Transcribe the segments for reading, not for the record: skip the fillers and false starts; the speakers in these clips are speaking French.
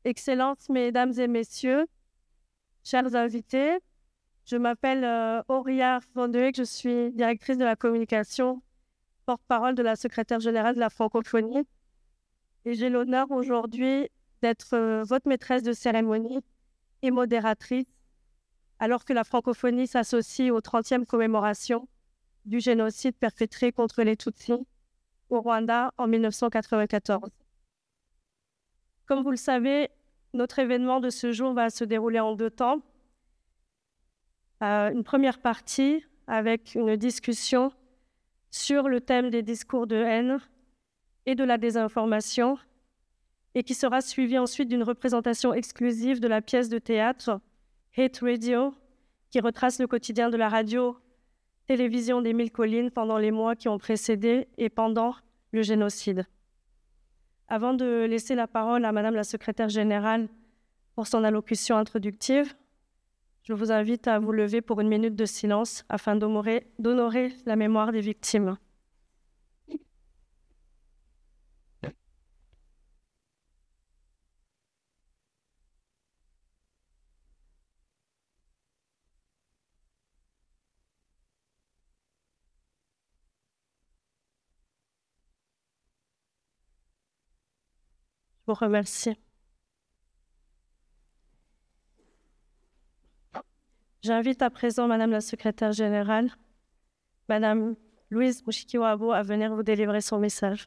Excellences, Mesdames et Messieurs, chers invités, je m'appelle Auria Van de Heek, je suis directrice de la communication, porte-parole de la secrétaire générale de la francophonie. Et j'ai l'honneur aujourd'hui d'être votre maîtresse de cérémonie et modératrice, alors que la francophonie s'associe aux 30e commémorations du génocide perpétré contre les Tutsis au Rwanda en 1994. Comme vous le savez, notre événement de ce jour va se dérouler en 2 temps. Une première partie avec une discussion sur le thème des discours de haine et de la désinformation, et qui sera suivie ensuite d'une représentation exclusive de la pièce de théâtre Hate Radio, qui retrace le quotidien de la radio-télévision des Mille Collines pendant les mois qui ont précédé et pendant le génocide. Avant de laisser la parole à Madame la secrétaire générale pour son allocution introductive, je vous invite à vous lever pour 1 minute de silence afin d'honorer la mémoire des victimes. Je vous remercie. J'invite à présent Madame la secrétaire générale, Madame Louise Mushikiwabo, à venir vous délivrer son message.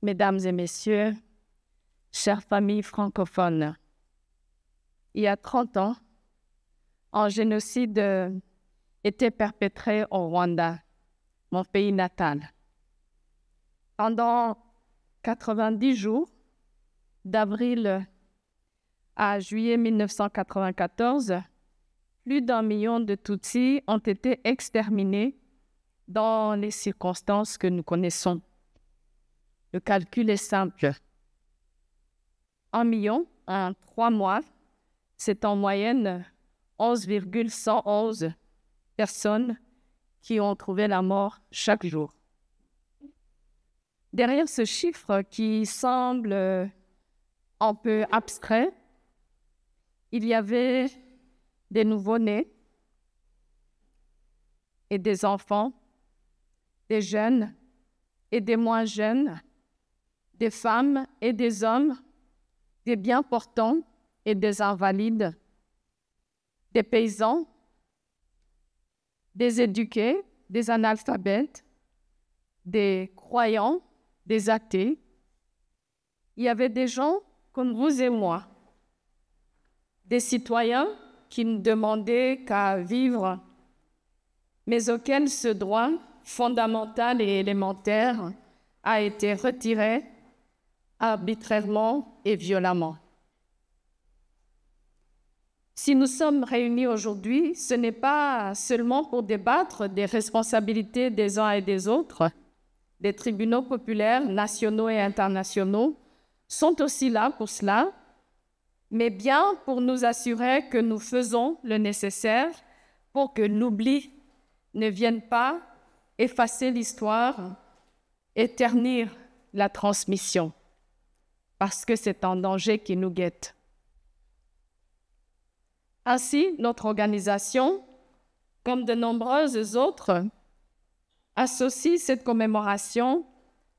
Mesdames et messieurs, chères familles francophones, il y a 30 ans, un génocide était perpétré au Rwanda, mon pays natal. Pendant 90 jours, d'avril à juillet 1994, plus d'1 million de Tutsis ont été exterminés dans les circonstances que nous connaissons. Le calcul est simple. 1 million en 3 mois, c'est en moyenne 11,111 personnes qui ont trouvé la mort chaque jour. Derrière ce chiffre qui semble un peu abstrait, il y avait des nouveau-nés et des enfants, des jeunes et des moins jeunes, des femmes et des hommes, des bien portants et des invalides, des paysans, des éduqués, des analphabètes, des croyants, des athées. Il y avait des gens comme vous et moi, des citoyens qui ne demandaient qu'à vivre, mais auxquels ce droit fondamental et élémentaire a été retiré arbitrairement et violemment. Si nous sommes réunis aujourd'hui, ce n'est pas seulement pour débattre des responsabilités des uns et des autres. Les tribunaux populaires nationaux et internationaux sont aussi là pour cela, mais bien pour nous assurer que nous faisons le nécessaire pour que l'oubli ne vienne pas effacer l'histoire et ternir la transmission, parce que c'est un danger qui nous guette. Ainsi, notre organisation, comme de nombreuses autres, associe cette commémoration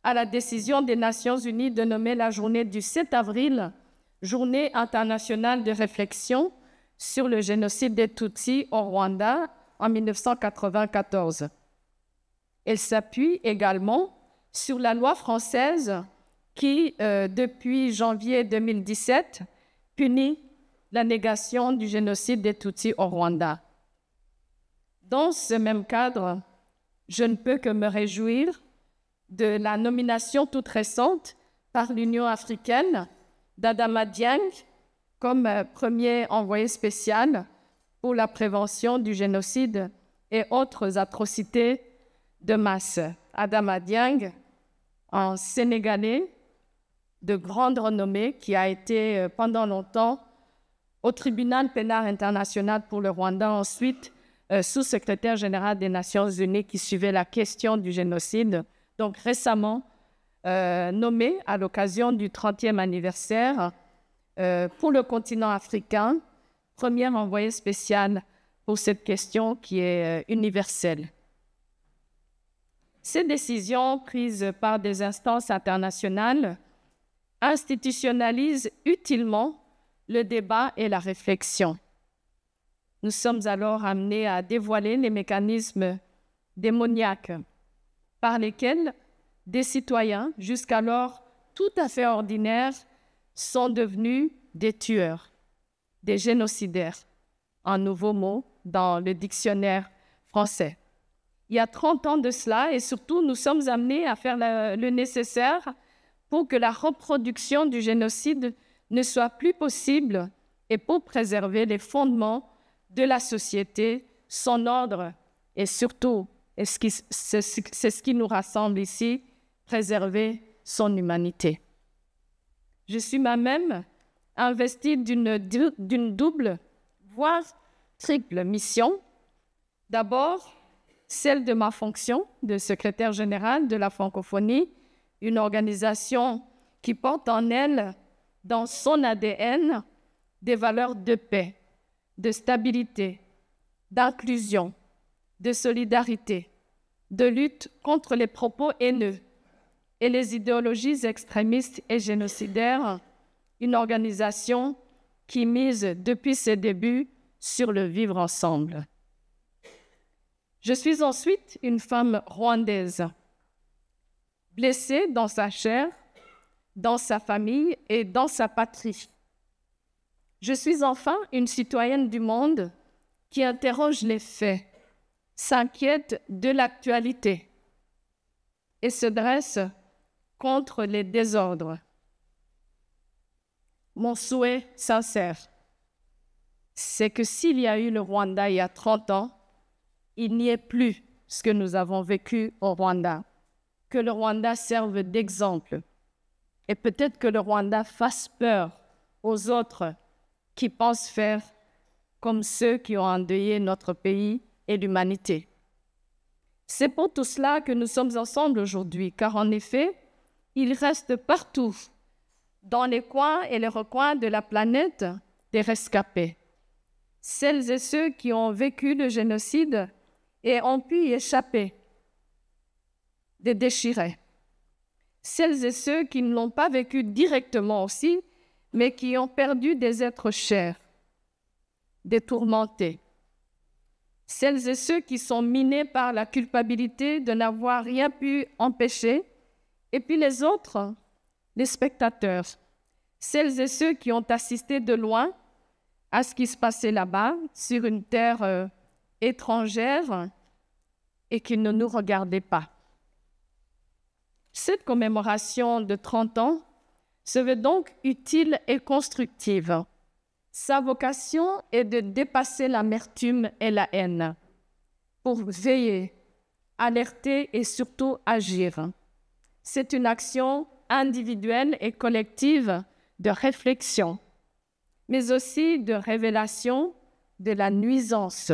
à la décision des Nations Unies de nommer la journée du 7 avril, Journée internationale de réflexion sur le génocide des Tutsis au Rwanda en 1994. Elle s'appuie également sur la loi française qui, depuis janvier 2017, punit la négation du génocide des Tutsis au Rwanda. Dans ce même cadre, je ne peux que me réjouir de la nomination toute récente par l'Union africaine d'Adama Dieng comme premier envoyé spécial pour la prévention du génocide et autres atrocités de masse. Adama Dieng, un Sénégalais de grande renommée qui a été pendant longtemps au tribunal pénal international pour le Rwanda, ensuite sous-secrétaire général des Nations Unies qui suivait la question du génocide, donc récemment nommé à l'occasion du 30e anniversaire pour le continent africain, premier envoyé spécial pour cette question qui est universelle. Ces décisions prises par des instances internationales institutionnalisent utilement le débat et la réflexion. Nous sommes alors amenés à dévoiler les mécanismes démoniaques par lesquels des citoyens, jusqu'alors tout à fait ordinaires, sont devenus des tueurs, des génocidaires, un nouveau mot dans le dictionnaire français. Il y a 30 ans de cela, et surtout, nous sommes amenés à faire le nécessaire pour que la reproduction du génocide ne soit plus possible et pour préserver les fondements de la société, son ordre et surtout, et c'est ce qui nous rassemble ici, préserver son humanité. Je suis moi-même investie d'une double, voire triple mission. D'abord, celle de ma fonction de secrétaire général de la francophonie, une organisation qui porte en elle, dans son ADN, des valeurs de paix, de stabilité, d'inclusion, de solidarité, de lutte contre les propos haineux et les idéologies extrémistes et génocidaires, une organisation qui mise depuis ses débuts sur le vivre ensemble. Je suis ensuite une femme rwandaise, blessée dans sa chair, dans sa famille et dans sa patrie. Je suis enfin une citoyenne du monde qui interroge les faits, s'inquiète de l'actualité et se dresse contre les désordres. Mon souhait sincère, c'est que s'il y a eu le Rwanda il y a 30 ans, il n'y ait plus ce que nous avons vécu au Rwanda, que le Rwanda serve d'exemple et peut-être que le Rwanda fasse peur aux autres qui pensent faire comme ceux qui ont endeuillé notre pays et l'humanité. C'est pour tout cela que nous sommes ensemble aujourd'hui, car en effet, il reste partout, dans les coins et les recoins de la planète, des rescapés. Celles et ceux qui ont vécu le génocide et ont pu y échapper, des déchirés. Celles et ceux qui ne l'ont pas vécu directement aussi, mais qui ont perdu des êtres chers, des tourmentés. Celles et ceux qui sont minés par la culpabilité de n'avoir rien pu empêcher, et puis les autres, les spectateurs, celles et ceux qui ont assisté de loin à ce qui se passait là-bas, sur une terre étrangère, et qui ne nous regardaient pas. Cette commémoration de 30 ans se veut donc utile et constructive. Sa vocation est de dépasser l'amertume et la haine pour veiller, alerter et surtout agir. C'est une action individuelle et collective de réflexion, mais aussi de révélation de la nuisance,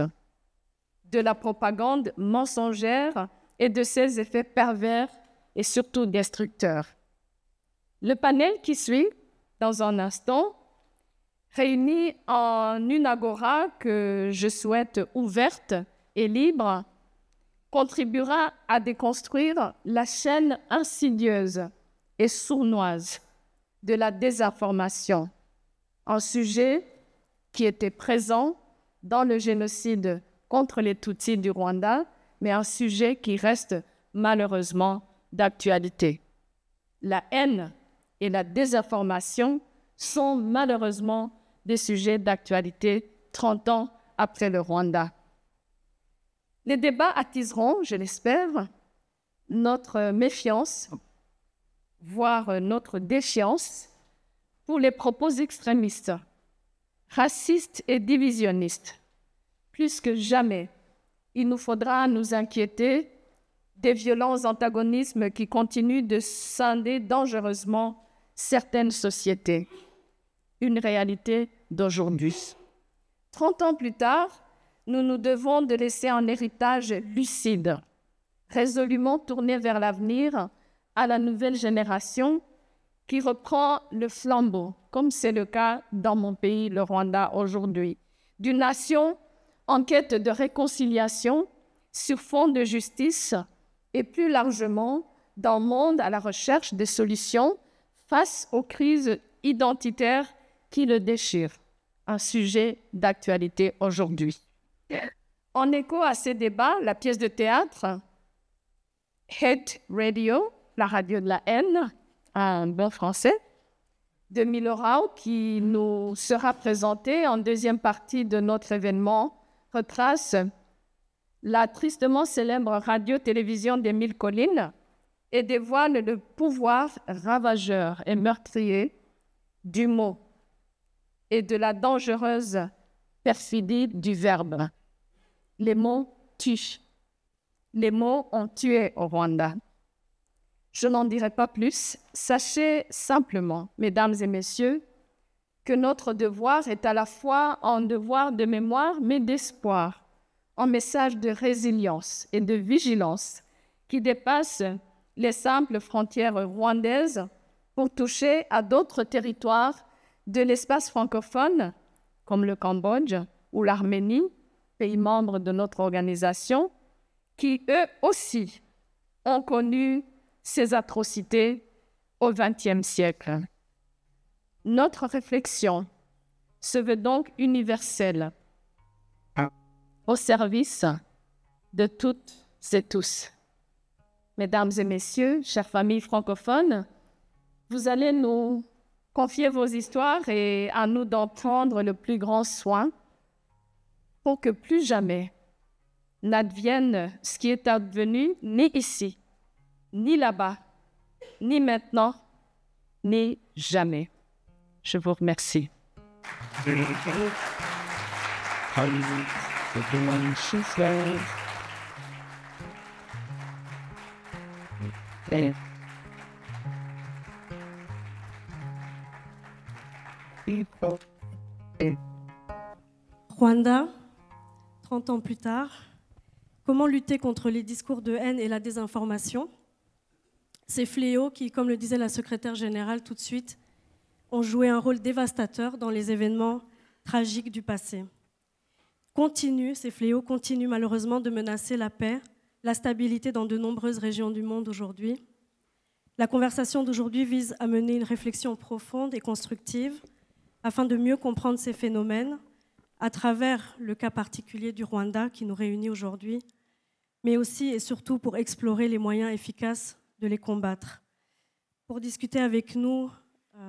de la propagande mensongère et de ses effets pervers et surtout destructeurs. Le panel qui suit, dans un instant, réunit en une agora que je souhaite ouverte et libre, contribuera à déconstruire la chaîne insidieuse et sournoise de la désinformation, un sujet qui était présent dans le génocide contre les Tutsis du Rwanda, mais un sujet qui reste malheureusement d'actualité. La haine et la désinformation sont malheureusement des sujets d'actualité 30 ans après le Rwanda. Les débats attiseront, je l'espère, notre méfiance, voire notre défiance pour les propos extrémistes, racistes et divisionnistes. Plus que jamais, il nous faudra nous inquiéter des violents antagonismes qui continuent de scinder dangereusement certaines sociétés. Une réalité d'aujourd'hui. 30 ans plus tard, nous nous devons de laisser un héritage lucide, résolument tourné vers l'avenir, à la nouvelle génération qui reprend le flambeau, comme c'est le cas dans mon pays, le Rwanda, aujourd'hui, d'une nation en quête de réconciliation sur fond de justice et plus largement d'un monde à la recherche de solutions face aux crises identitaires qui le déchirent, un sujet d'actualité aujourd'hui. En écho à ces débats, la pièce de théâtre Hate Radio, la radio de la haine, en bon français, de Milorau, qui nous sera présentée en deuxième partie de notre événement, retrace la tristement célèbre radio-télévision des Mille Collines et dévoile le pouvoir ravageur et meurtrier du mot et de la dangereuse perfidie du verbe. Les mots tuent. Les mots ont tué au Rwanda. Je n'en dirai pas plus. Sachez simplement, mesdames et messieurs, que notre devoir est à la fois un devoir de mémoire, mais d'espoir, un message de résilience et de vigilance qui dépasse les simples frontières rwandaises pour toucher à d'autres territoires de l'espace francophone, comme le Cambodge ou l'Arménie, pays membres de notre organisation, qui eux aussi ont connu ces atrocités au XXe siècle. Notre réflexion se veut donc universelle, au service de toutes et tous. Mesdames et messieurs, chères familles francophones, vous allez nous confier vos histoires et à nous d'en prendre le plus grand soin pour que plus jamais n'advienne ce qui est advenu ni ici, ni là-bas, ni maintenant, ni jamais. Je vous remercie. Rwanda, 30 ans plus tard, comment lutter contre les discours de haine et la désinformation? Ces fléaux qui, comme le disait la secrétaire générale tout de suite, ont joué un rôle dévastateur dans les événements tragiques du passé. Ces fléaux continuent malheureusement de menacer la paix, la stabilité dans de nombreuses régions du monde aujourd'hui. La conversation d'aujourd'hui vise à mener une réflexion profonde et constructive afin de mieux comprendre ces phénomènes à travers le cas particulier du Rwanda qui nous réunit aujourd'hui, mais aussi et surtout pour explorer les moyens efficaces de les combattre. Pour discuter avec nous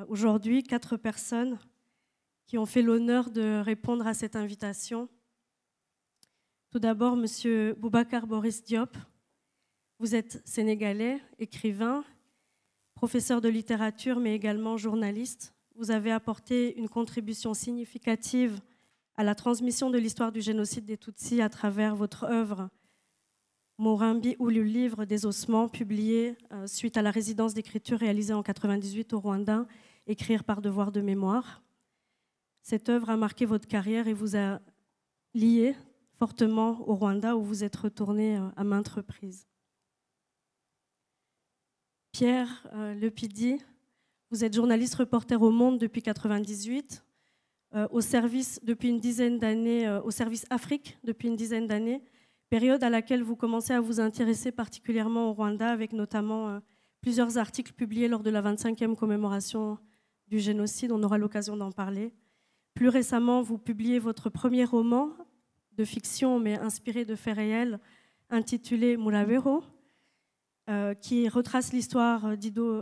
aujourd'hui, 4 personnes qui ont fait l'honneur de répondre à cette invitation. Tout d'abord, M. Boubacar Boris Diop. Vous êtes sénégalais, écrivain, professeur de littérature, mais également journaliste. Vous avez apporté une contribution significative à la transmission de l'histoire du génocide des Tutsis à travers votre œuvre Morambi ou le livre des ossements, publié suite à la résidence d'écriture réalisée en 1998 au Rwanda, Écrire par devoir de mémoire. Cette œuvre a marqué votre carrière et vous a lié fortement au Rwanda où vous êtes retourné à maintes reprises. Pierre Lepidi, vous êtes journaliste reporter au Monde depuis 1998, au service depuis une dizaine d'années, au service Afrique depuis une dizaine d'années, période à laquelle vous commencez à vous intéresser particulièrement au Rwanda, avec notamment plusieurs articles publiés lors de la 25e commémoration du génocide. On aura l'occasion d'en parler. Plus récemment, vous publiez votre premier roman de fiction, mais inspiré de faits réels, intitulé Mulabero, qui retrace l'histoire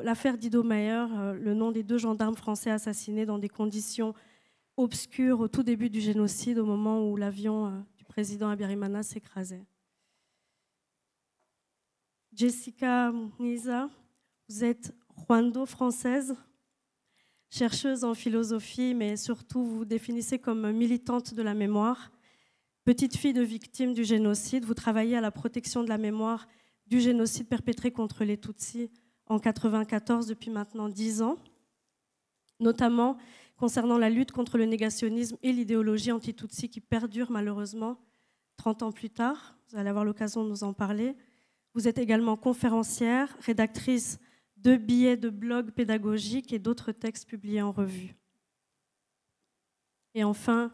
l'affaire d'Ido Meyer, le nom des 2 gendarmes français assassinés dans des conditions obscures au tout début du génocide, au moment où l'avion du président Habyarimana s'écrasait. Jessica Mwiza, vous êtes rwando-française, chercheuse en philosophie, mais surtout vous vous définissez comme militante de la mémoire. Petite fille de victime du génocide, vous travaillez à la protection de la mémoire du génocide perpétré contre les Tutsis en 1994 depuis maintenant 10 ans. notamment concernant la lutte contre le négationnisme et l'idéologie anti-Tutsi qui perdure malheureusement 30 ans plus tard. Vous allez avoir l'occasion de nous en parler. Vous êtes également conférencière, rédactrice de billets de blogs pédagogiques et d'autres textes publiés en revue. Et enfin,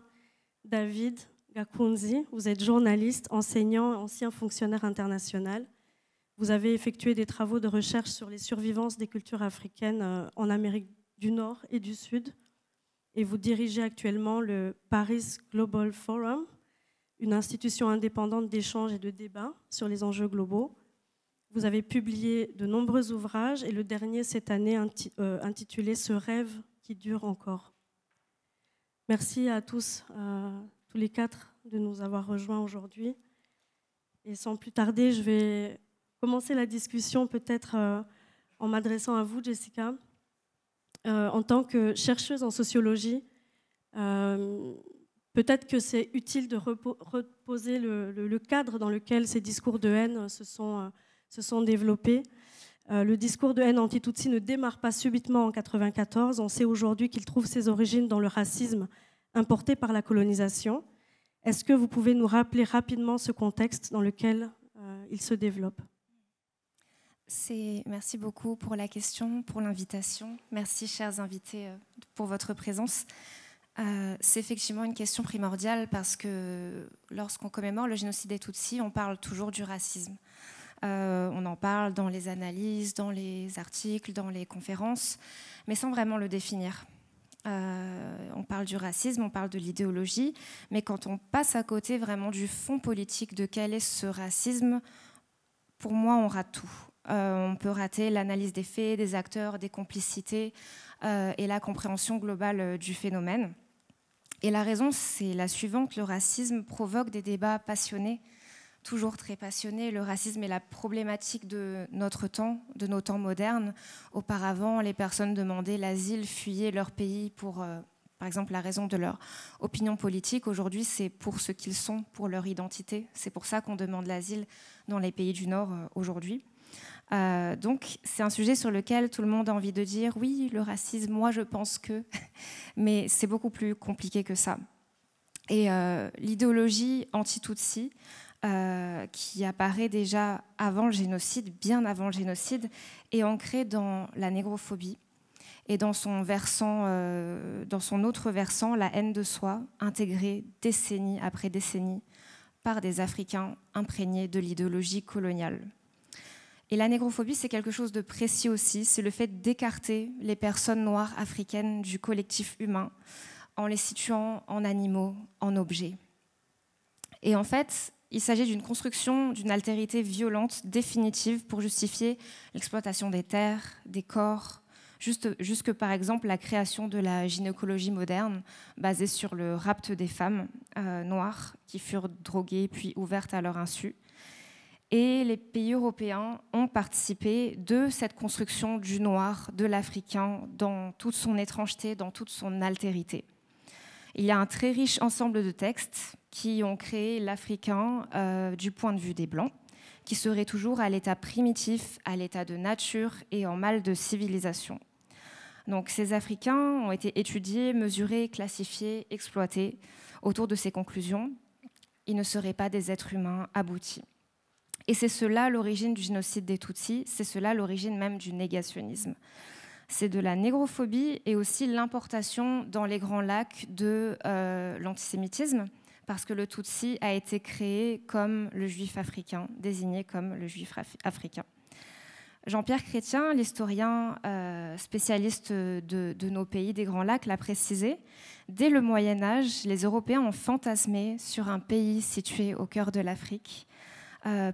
David Gakunzi, vous êtes journaliste, enseignant, ancien fonctionnaire international. Vous avez effectué des travaux de recherche sur les survivances des cultures africaines en Amérique du Nord et du Sud. Et vous dirigez actuellement le Paris Global Forum, une institution indépendante d'échange et de débat sur les enjeux globaux. Vous avez publié de nombreux ouvrages et le dernier cette année intitulé « Ce rêve qui dure encore ». Merci à tous, tous les quatre, de nous avoir rejoints aujourd'hui. Et sans plus tarder, je vais commencer la discussion peut-être en m'adressant à vous, Jessica. En tant que chercheuse en sociologie, peut-être que c'est utile de reposer le cadre dans lequel ces discours de haine se sont développés. Le discours de haine anti-Tutsi ne démarre pas subitement en 1994. On sait aujourd'hui qu'il trouve ses origines dans le racisme importé par la colonisation. Est-ce que vous pouvez nous rappeler rapidement ce contexte dans lequel il se développe ? Merci beaucoup pour la question, pour l'invitation. Merci, chers invités, pour votre présence. C'est effectivement une question primordiale parce que lorsqu'on commémore le génocide des Tutsis, on parle toujours du racisme. On en parle dans les analyses, dans les articles, dans les conférences, mais sans vraiment le définir. On parle du racisme, on parle de l'idéologie, mais quand on passe à côté vraiment du fond politique de quel est ce racisme, pour moi, on rate tout. On peut rater l'analyse des faits, des acteurs, des complicités et la compréhension globale du phénomène. Et la raison, c'est la suivante. Le racisme provoque des débats passionnés, toujours très passionnés. Le racisme est la problématique de notre temps, de nos temps modernes. Auparavant, les personnes demandaient l'asile, fuyaient leur pays pour, par exemple, la raison de leur opinion politique. Aujourd'hui, c'est pour ce qu'ils sont, pour leur identité. C'est pour ça qu'on demande l'asile dans les pays du Nord aujourd'hui. Donc, c'est un sujet sur lequel tout le monde a envie de dire « oui, le racisme, moi je pense que… » Mais c'est beaucoup plus compliqué que ça. Et l'idéologie anti-Tutsi, qui apparaît déjà avant le génocide, bien avant le génocide, est ancrée dans la négrophobie et dans son autre versant, la haine de soi, intégrée décennie après décennie par des Africains imprégnés de l'idéologie coloniale. Et la négrophobie, c'est quelque chose de précis aussi, c'est le fait d'écarter les personnes noires africaines du collectif humain en les situant en animaux, en objets. Et en fait, il s'agit d'une construction d'une altérité violente, définitive, pour justifier l'exploitation des terres, des corps, jusque par exemple la création de la gynécologie moderne, basée sur le rapt des femmes noires qui furent droguées puis ouvertes à leur insu. Et les pays européens ont participé de cette construction du noir, de l'africain, dans toute son étrangeté, dans toute son altérité. Il y a un très riche ensemble de textes qui ont créé l'Africain du point de vue des Blancs, qui serait toujours à l'état primitif, à l'état de nature et en mal de civilisation. Donc ces Africains ont été étudiés, mesurés, classifiés, exploités. Autour de ces conclusions, ils ne seraient pas des êtres humains aboutis. Et c'est cela l'origine du génocide des Tutsis, c'est cela l'origine même du négationnisme. C'est de la négrophobie et aussi l'importation dans les Grands Lacs de l'antisémitisme, parce que le Tutsi a été créé comme le juif africain, désigné comme le juif africain. Jean-Pierre Chrétien, l'historien spécialiste de nos pays des Grands Lacs, l'a précisé. Dès le Moyen-Âge, les Européens ont fantasmé sur un pays situé au cœur de l'Afrique,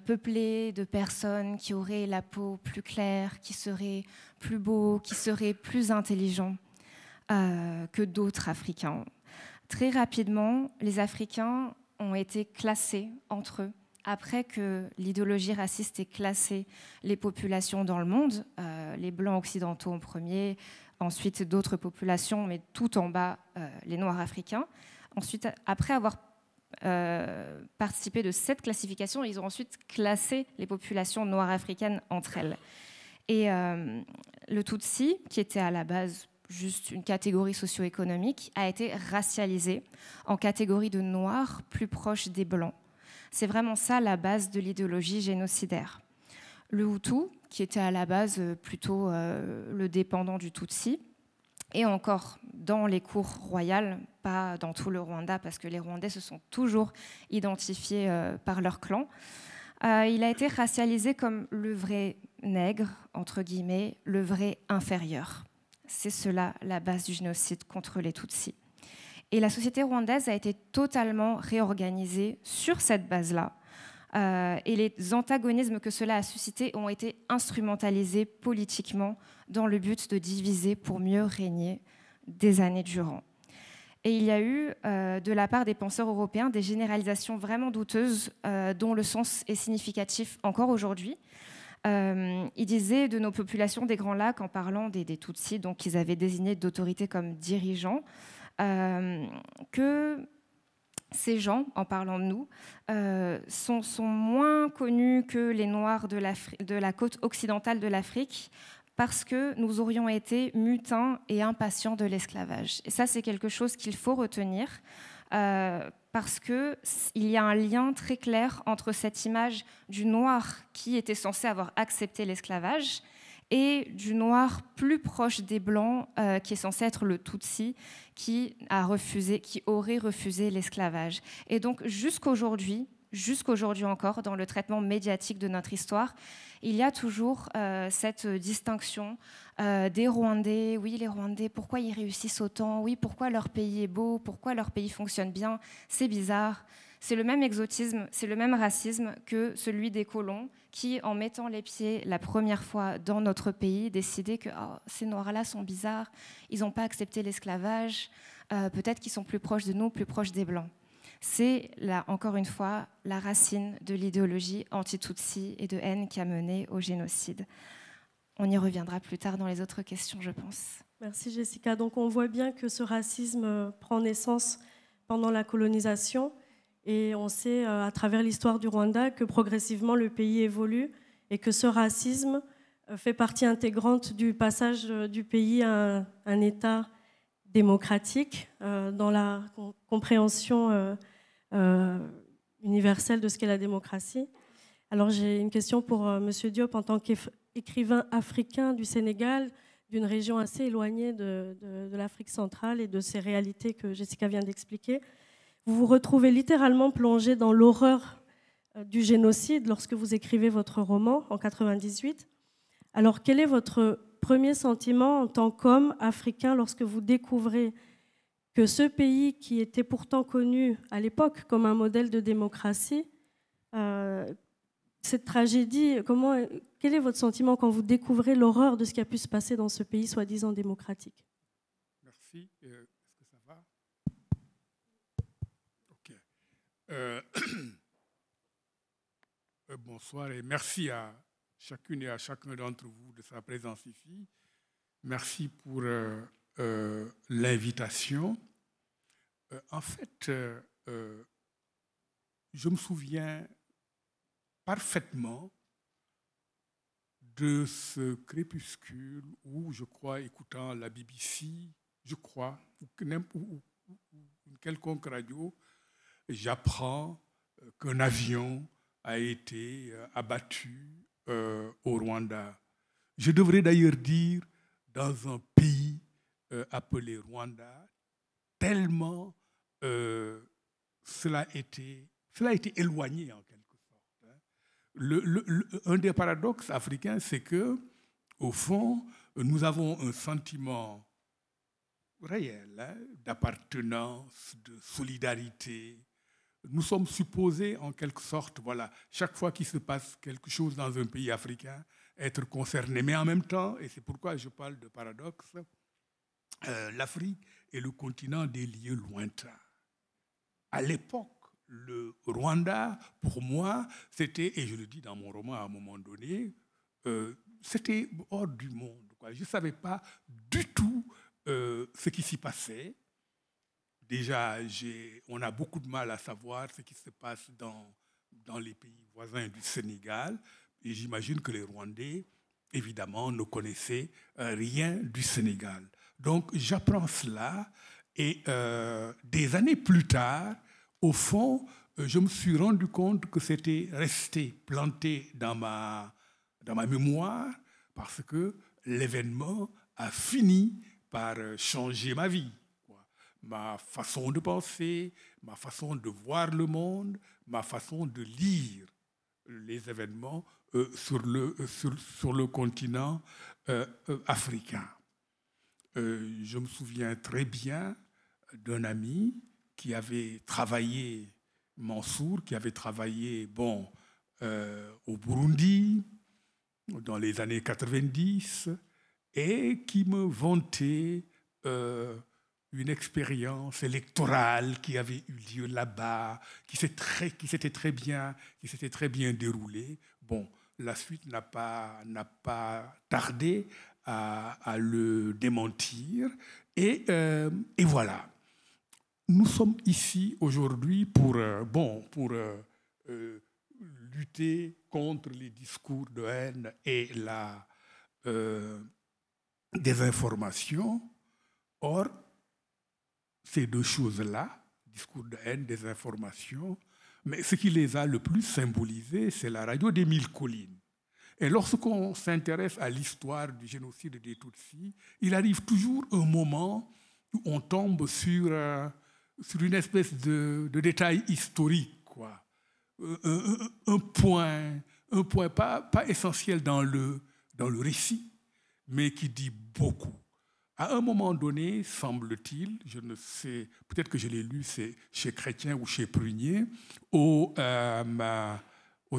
peuplé de personnes qui auraient la peau plus claire, qui seraient plus beaux, qui seraient plus intelligents que d'autres Africains. Très rapidement, les Africains ont été classés entre eux. Après que l'idéologie raciste ait classé les populations dans le monde, les Blancs occidentaux en premier, ensuite d'autres populations, mais tout en bas, les Noirs africains. Ensuite, après avoir participé de cette classification, ils ont ensuite classé les populations noires africaines entre elles. Et le Tutsi, qui était à la base juste une catégorie socio-économique, a été racialisé en catégorie de noirs plus proche des blancs. C'est vraiment ça la base de l'idéologie génocidaire. Le Hutu, qui était à la base plutôt le dépendant du Tutsi, et encore dans les cours royales, pas dans tout le Rwanda, parce que les Rwandais se sont toujours identifiés par leur clan. Il a été racialisé comme le vrai nègre, entre guillemets, le vrai inférieur. C'est cela la base du génocide contre les Tutsis. Et la société rwandaise a été totalement réorganisée sur cette base-là. Et les antagonismes que cela a suscités ont été instrumentalisés politiquement dans le but de diviser pour mieux régner des années durant. Et il y a eu, de la part des penseurs européens, des généralisations vraiment douteuses dont le sens est significatif encore aujourd'hui. Ils disaient de nos populations des Grands Lacs, en parlant des Tutsis, donc qu'ils avaient désigné d'autorités comme dirigeants, que ces gens, en parlant de nous, sont moins connus que les Noirs de la côte occidentale de l'Afrique parce que nous aurions été mutins et impatients de l'esclavage. Et ça, c'est quelque chose qu'il faut retenir parce qu'il y a un lien très clair entre cette image du Noir qui était censé avoir accepté l'esclavage et du Noir plus proche des Blancs, qui est censé être le Tutsi, qui aurait refusé l'esclavage. Et donc, jusqu'aujourd'hui encore, dans le traitement médiatique de notre histoire, il y a toujours cette distinction des Rwandais. Oui, les Rwandais, pourquoi ils réussissent autant? Oui, pourquoi leur pays est beau? Pourquoi leur pays fonctionne bien? C'est bizarre. C'est le même exotisme, c'est le même racisme que celui des colons qui, en mettant les pieds la première fois dans notre pays, décidaient que ces Noirs-là sont bizarres, ils n'ont pas accepté l'esclavage, peut-être qu'ils sont plus proches de nous, plus proches des Blancs. C'est, là, encore une fois, la racine de l'idéologie anti-Tutsi et de haine qui a mené au génocide. On y reviendra plus tard dans les autres questions, je pense. Merci Jessica. Donc on voit bien que ce racisme prend naissance pendant la colonisation. Et on sait à travers l'histoire du Rwanda que progressivement le pays évolue et que ce racisme fait partie intégrante du passage du pays à un État démocratique dans la compréhension universelle de ce qu'est la démocratie. Alors j'ai une question pour M. Diop en tant qu'écrivain africain du Sénégal, d'une région assez éloignée de l'Afrique centrale et de ces réalités que Jessica vient d'expliquer. Vous vous retrouvez littéralement plongé dans l'horreur du génocide lorsque vous écrivez votre roman en 1998. Alors, quel est votre premier sentiment en tant qu'homme africain lorsque vous découvrez que ce pays qui était pourtant connu à l'époque comme un modèle de démocratie, cette tragédie, quel est votre sentiment quand vous découvrez l'horreur de ce qui a pu se passer dans ce pays soi-disant démocratique? Merci. Est-ce que ça va? Bonsoir et merci à chacune et à chacun d'entre vous de sa présence ici. Merci pour l'invitation. En fait, je me souviens parfaitement de ce crépuscule où, je crois, écoutant la BBC, ou une quelconque radio, j'apprends qu'un avion a été abattu au Rwanda. Je devrais d'ailleurs dire dans un pays appelé Rwanda, tellement cela a été éloigné en quelque sorte. Un des paradoxes africains, c'est que, au fond, nous avons un sentiment réel d'appartenance, de solidarité. Nous sommes supposés, en quelque sorte, chaque fois qu'il se passe quelque chose dans un pays africain, être concernés. Mais en même temps, et c'est pourquoi je parle de paradoxe, l'Afrique est le continent des lieux lointains. À l'époque, le Rwanda, pour moi, c'était, et je le dis dans mon roman à un moment donné, c'était hors du monde. Je ne savais pas du tout ce qui s'y passait. Déjà, on a beaucoup de mal à savoir ce qui se passe dans les pays voisins du Sénégal. Et j'imagine que les Rwandais, évidemment, ne connaissaient rien du Sénégal. Donc j'apprends cela et des années plus tard, au fond, je me suis rendu compte que c'était resté planté dans ma mémoire parce que l'événement a fini par changer ma vie, quoi. Ma façon de penser, ma façon de voir le monde, ma façon de lire les événements sur le continent africain. Je me souviens très bien d'un ami qui avait travaillé, Mansour, qui avait travaillé au Burundi dans les années 90 et qui me vantait une expérience électorale qui avait eu lieu là-bas, qui s'était très bien déroulée. Bon, la suite n'a pas tardé à le démentir. Et voilà. Nous sommes ici aujourd'hui pour lutter contre les discours de haine et la désinformation. Or, ces deux choses-là, discours de haine, désinformation, mais ce qui les a le plus symbolisés, c'est la radio des Mille Collines. Et lorsqu'on s'intéresse à l'histoire du génocide des Tutsis, il arrive toujours un moment où on tombe sur une espèce de détail historique, quoi. Un point pas essentiel dans le récit, mais qui dit beaucoup. À un moment donné, semble-t-il, je ne sais, peut-être que je l'ai lu, c'est chez Chrétien ou chez Prunier, aux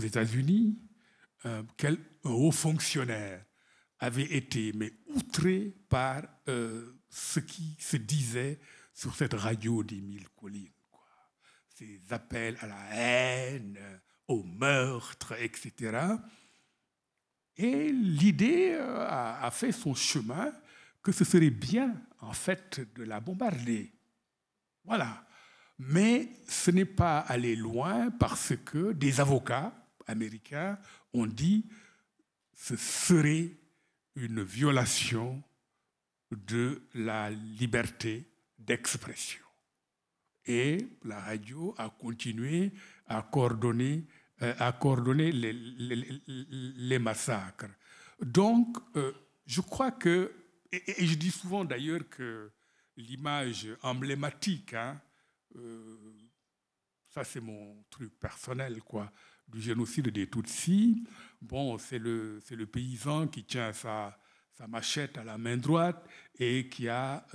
États-Unis, un haut fonctionnaire avait été outré par ce qui se disait sur cette radio des Mille Collines, quoi. Ces appels à la haine, au meurtre, etc. Et l'idée a fait son chemin que ce serait bien, en fait, de la bombarder. Voilà. Mais ce n'est pas aller loin parce que des avocats américains ont dit que ce serait une violation de la liberté d'expression. Et la radio a continué à coordonner les massacres. Donc, je crois que, et je dis souvent d'ailleurs que l'image emblématique, ça c'est mon truc personnel, quoi, du génocide des Tutsis, c'est le paysan qui tient sa machette à la main droite et qui a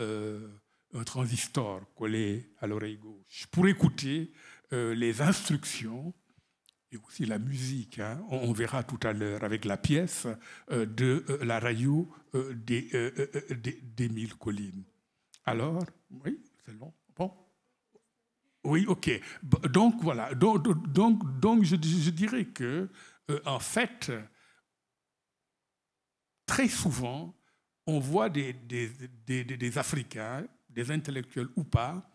un transistor collé à l'oreille gauche pour écouter les instructions et aussi la musique. On verra tout à l'heure avec la pièce de la radio des Mille Collines. Alors, oui, c'est long. Bon. Oui, ok. Donc voilà. Donc je dirais que en fait, très souvent, on voit des Africains, des intellectuels ou pas,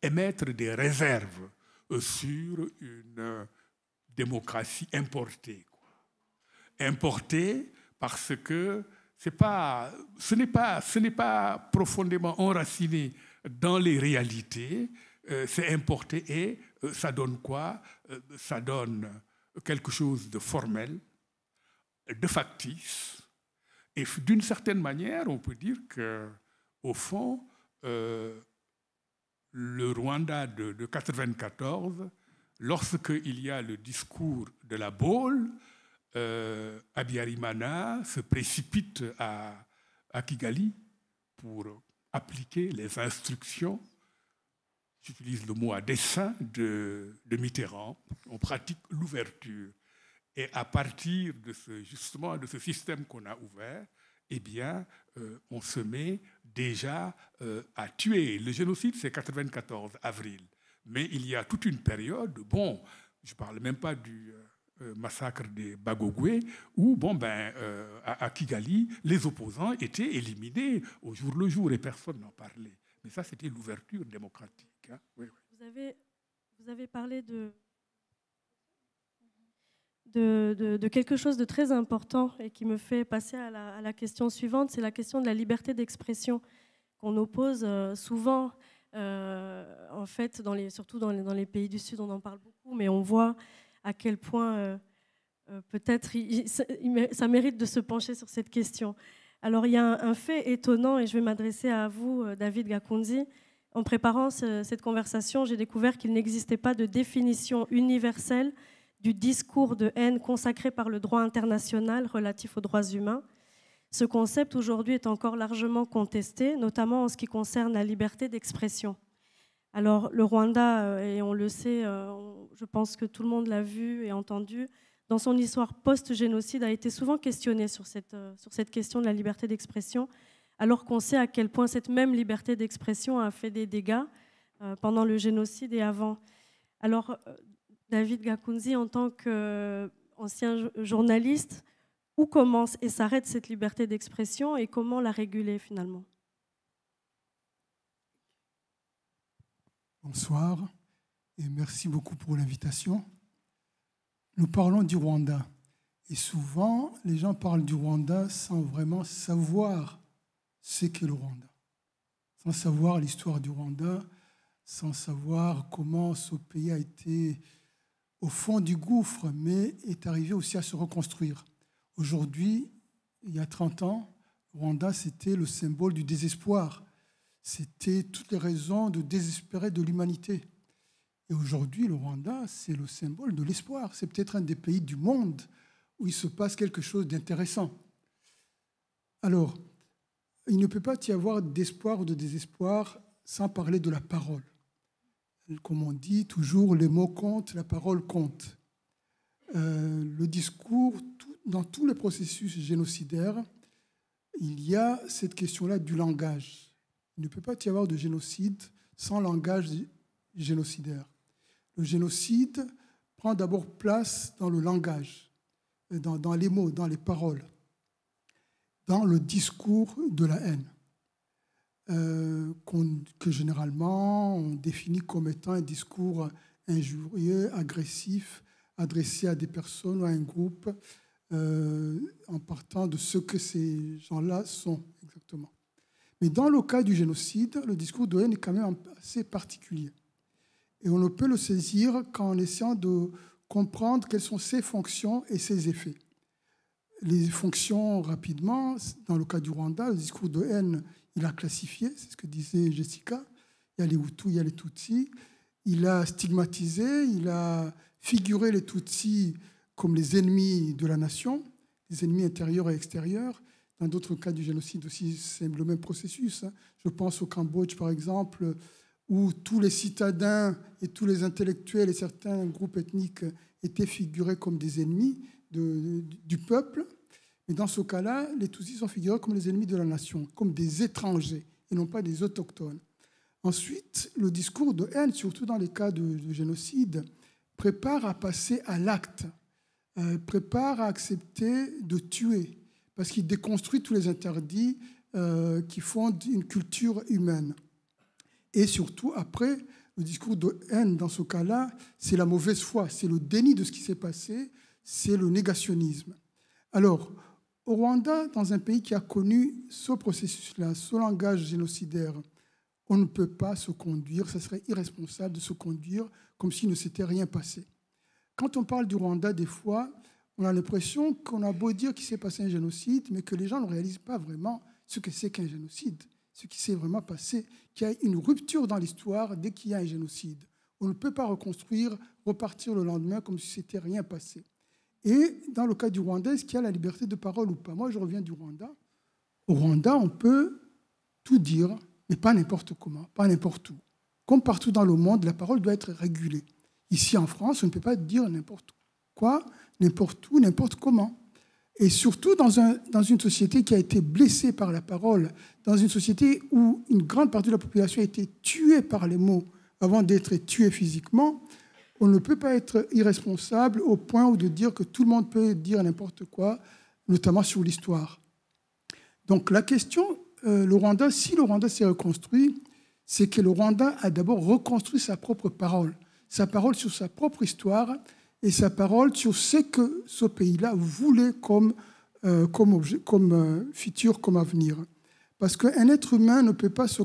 émettre des réserves sur une démocratie importée, quoi. Importée parce que ce n'est pas profondément enraciné dans les réalités, c'est importé et ça donne quoi? Ça donne quelque chose de formel, de factice, et d'une certaine manière, on peut dire qu'au fond, le Rwanda de 1994, lorsqu'il y a le discours de la Baule, Habyarimana se précipite à Kigali pour appliquer les instructions, j'utilise le mot à dessein, de Mitterrand. On pratique l'ouverture. Et à partir de ce système qu'on a ouvert, eh bien, on se met déjà à tuer. Le génocide, c'est 94 avril. Mais il y a toute une période, je ne parle même pas du massacre des Bagogwe, où, à Kigali, les opposants étaient éliminés au jour le jour et personne n'en parlait. Mais ça, c'était l'ouverture démocratique. Oui, oui. Vous avez parlé de quelque chose de très important et qui me fait passer à la question suivante, c'est la question de la liberté d'expression. qu'on oppose souvent, en fait, surtout dans les pays du Sud, on en parle beaucoup, mais on voit à quel point peut-être ça mérite de se pencher sur cette question. Alors, il y a un fait étonnant, et je vais m'adresser à vous, David Gakoundzi. En préparant cette conversation, j'ai découvert qu'il n'existait pas de définition universelle du discours de haine consacré par le droit international relatif aux droits humains. Ce concept, aujourd'hui, est encore largement contesté, notamment en ce qui concerne la liberté d'expression. Alors, le Rwanda, et on le sait, je pense que tout le monde l'a vu et entendu, dans son histoire post-génocide, a été souvent questionné sur cette question de la liberté d'expression, alors qu'on sait à quel point cette même liberté d'expression a fait des dégâts pendant le génocide et avant. Alors, David Gakoundzi, en tant qu'ancien journaliste, où commence et s'arrête cette liberté d'expression et comment la réguler finalement? Bonsoir et merci beaucoup pour l'invitation. Nous parlons du Rwanda et souvent les gens parlent du Rwanda sans vraiment savoir ce qu'est le Rwanda, sans savoir l'histoire du Rwanda, sans savoir comment ce pays a été au fond du gouffre, mais est arrivé aussi à se reconstruire. Aujourd'hui, il y a 30 ans, le Rwanda, c'était le symbole du désespoir. C'était toutes les raisons de désespérer de l'humanité. Et aujourd'hui, le Rwanda, c'est le symbole de l'espoir. C'est peut-être un des pays du monde où il se passe quelque chose d'intéressant. Alors, il ne peut pas y avoir d'espoir ou de désespoir sans parler de la parole. Comme on dit toujours, les mots comptent, la parole compte. Le discours, dans tous les processus génocidaires, il y a cette question-là du langage. Il ne peut pas y avoir de génocide sans langage génocidaire. Le génocide prend d'abord place dans le langage, dans les mots, dans les paroles, dans le discours de la haine, que généralement on définit comme étant un discours injurieux, agressif, adressé à des personnes ou à un groupe, en partant de ce que ces gens-là sont exactement. Mais dans le cas du génocide, le discours de haine est quand même assez particulier. Et on ne peut le saisir qu'en essayant de comprendre quelles sont ses fonctions et ses effets. Les fonctions, rapidement, dans le cas du Rwanda, le discours de haine, il a classifié, c'est ce que disait Jessica, il y a les Hutus, il y a les Tutsis, il a stigmatisé, il a figuré les Tutsis comme les ennemis de la nation, les ennemis intérieurs et extérieurs. Dans d'autres cas du génocide aussi, c'est le même processus. Je pense au Cambodge, par exemple, où tous les citadins et tous les intellectuels et certains groupes ethniques étaient figurés comme des ennemis du peuple. Mais dans ce cas-là, les Tutsis sont figurés comme les ennemis de la nation, comme des étrangers et non pas des autochtones. Ensuite, le discours de haine, surtout dans les cas de génocide, prépare à passer à l'acte, prépare à accepter de tuer, parce qu'il déconstruit tous les interdits qui fondent une culture humaine. Et surtout, après, le discours de haine, dans ce cas-là, c'est la mauvaise foi, c'est le déni de ce qui s'est passé, c'est le négationnisme. Alors, au Rwanda, dans un pays qui a connu ce processus-là, ce langage génocidaire, on ne peut pas se conduire, ce serait irresponsable de se conduire comme s'il ne s'était rien passé. Quand on parle du Rwanda, des fois, on a l'impression qu'on a beau dire qu'il s'est passé un génocide, mais que les gens ne réalisent pas vraiment ce que c'est qu'un génocide, ce qui s'est vraiment passé, qu'il y a une rupture dans l'histoire dès qu'il y a un génocide. On ne peut pas reconstruire, repartir le lendemain comme si c'était rien passé. Et dans le cas du Rwanda, est-ce qu'il y a la liberté de parole ou pas? Moi, je reviens du Rwanda. Au Rwanda, on peut tout dire, mais pas n'importe comment, pas n'importe où. Comme partout dans le monde, la parole doit être régulée. Ici, en France, on ne peut pas dire n'importe quoi, n'importe où, n'importe comment. Et surtout dans une société qui a été blessée par la parole, dans une société où une grande partie de la population a été tuée par les mots avant d'être tuée physiquement, on ne peut pas être irresponsable au point où de dire que tout le monde peut dire n'importe quoi, notamment sur l'histoire. Donc la question, le Rwanda, si le Rwanda s'est reconstruit, c'est que le Rwanda a d'abord reconstruit sa propre parole sur sa propre histoire et sa parole sur ce que ce pays-là voulait comme futur, comme avenir. Parce qu'un être humain ne peut pas se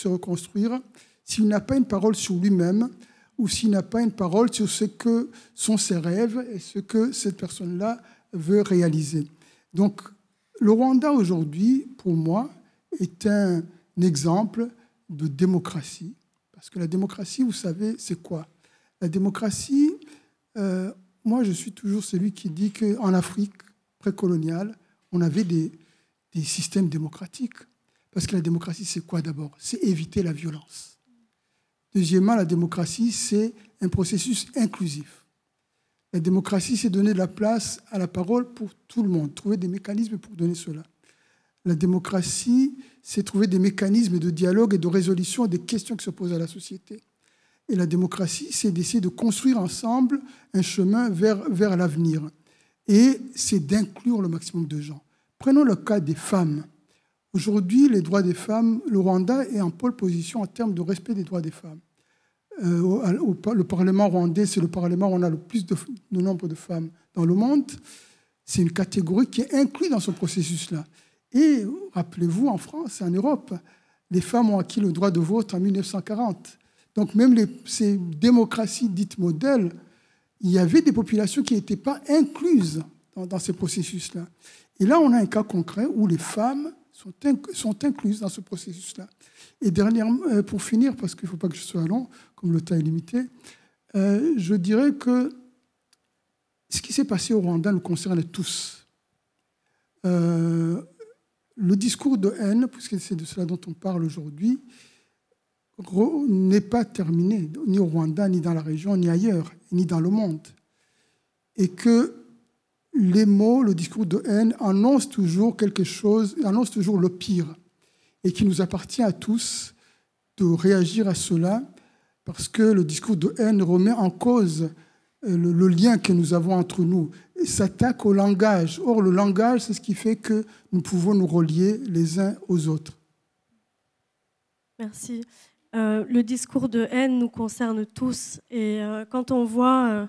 reconstruire s'il n'a pas une parole sur lui-même ou s'il n'a pas une parole sur ce que sont ses rêves et ce que cette personne-là veut réaliser. Donc, le Rwanda aujourd'hui, pour moi, est un exemple de démocratie. Parce que la démocratie, vous savez, c'est quoi? La démocratie, moi, je suis toujours celui qui dit qu'en Afrique précoloniale, on avait des systèmes démocratiques. Parce que la démocratie, c'est quoi d'abord? C'est éviter la violence. Deuxièmement, la démocratie, c'est un processus inclusif. La démocratie, c'est donner de la place à la parole pour tout le monde, trouver des mécanismes pour donner cela. La démocratie, c'est trouver des mécanismes de dialogue et de résolution des questions qui se posent à la société. Et la démocratie, c'est d'essayer de construire ensemble un chemin vers l'avenir. Et c'est d'inclure le maximum de gens. Prenons le cas des femmes. Aujourd'hui, les droits des femmes, le Rwanda est en pole position en termes de respect des droits des femmes. Le Parlement rwandais, c'est le Parlement où on a le plus de nombre de femmes dans le monde. C'est une catégorie qui est inclue dans ce processus-là. Et rappelez-vous, en France et en Europe, les femmes ont acquis le droit de vote en 1940. Donc même ces démocraties dites modèles, il y avait des populations qui n'étaient pas incluses dans ces processus-là. Et là, on a un cas concret où les femmes sont incluses dans ce processus-là. Et dernièrement, pour finir, parce qu'il ne faut pas que je sois long, comme le temps est limité, je dirais que ce qui s'est passé au Rwanda nous concerne tous. Le discours de haine, puisque c'est de cela dont on parle aujourd'hui, n'est pas terminé, ni au Rwanda, ni dans la région, ni ailleurs, ni dans le monde. Et que les mots, le discours de haine annoncent toujours quelque chose, annoncent toujours le pire, et qu'il nous appartient à tous de réagir à cela, parce que le discours de haine remet en cause le lien que nous avons entre nous, et s'attaque au langage. Or, le langage, c'est ce qui fait que nous pouvons nous relier les uns aux autres. Merci. Le discours de haine nous concerne tous, et quand on voit...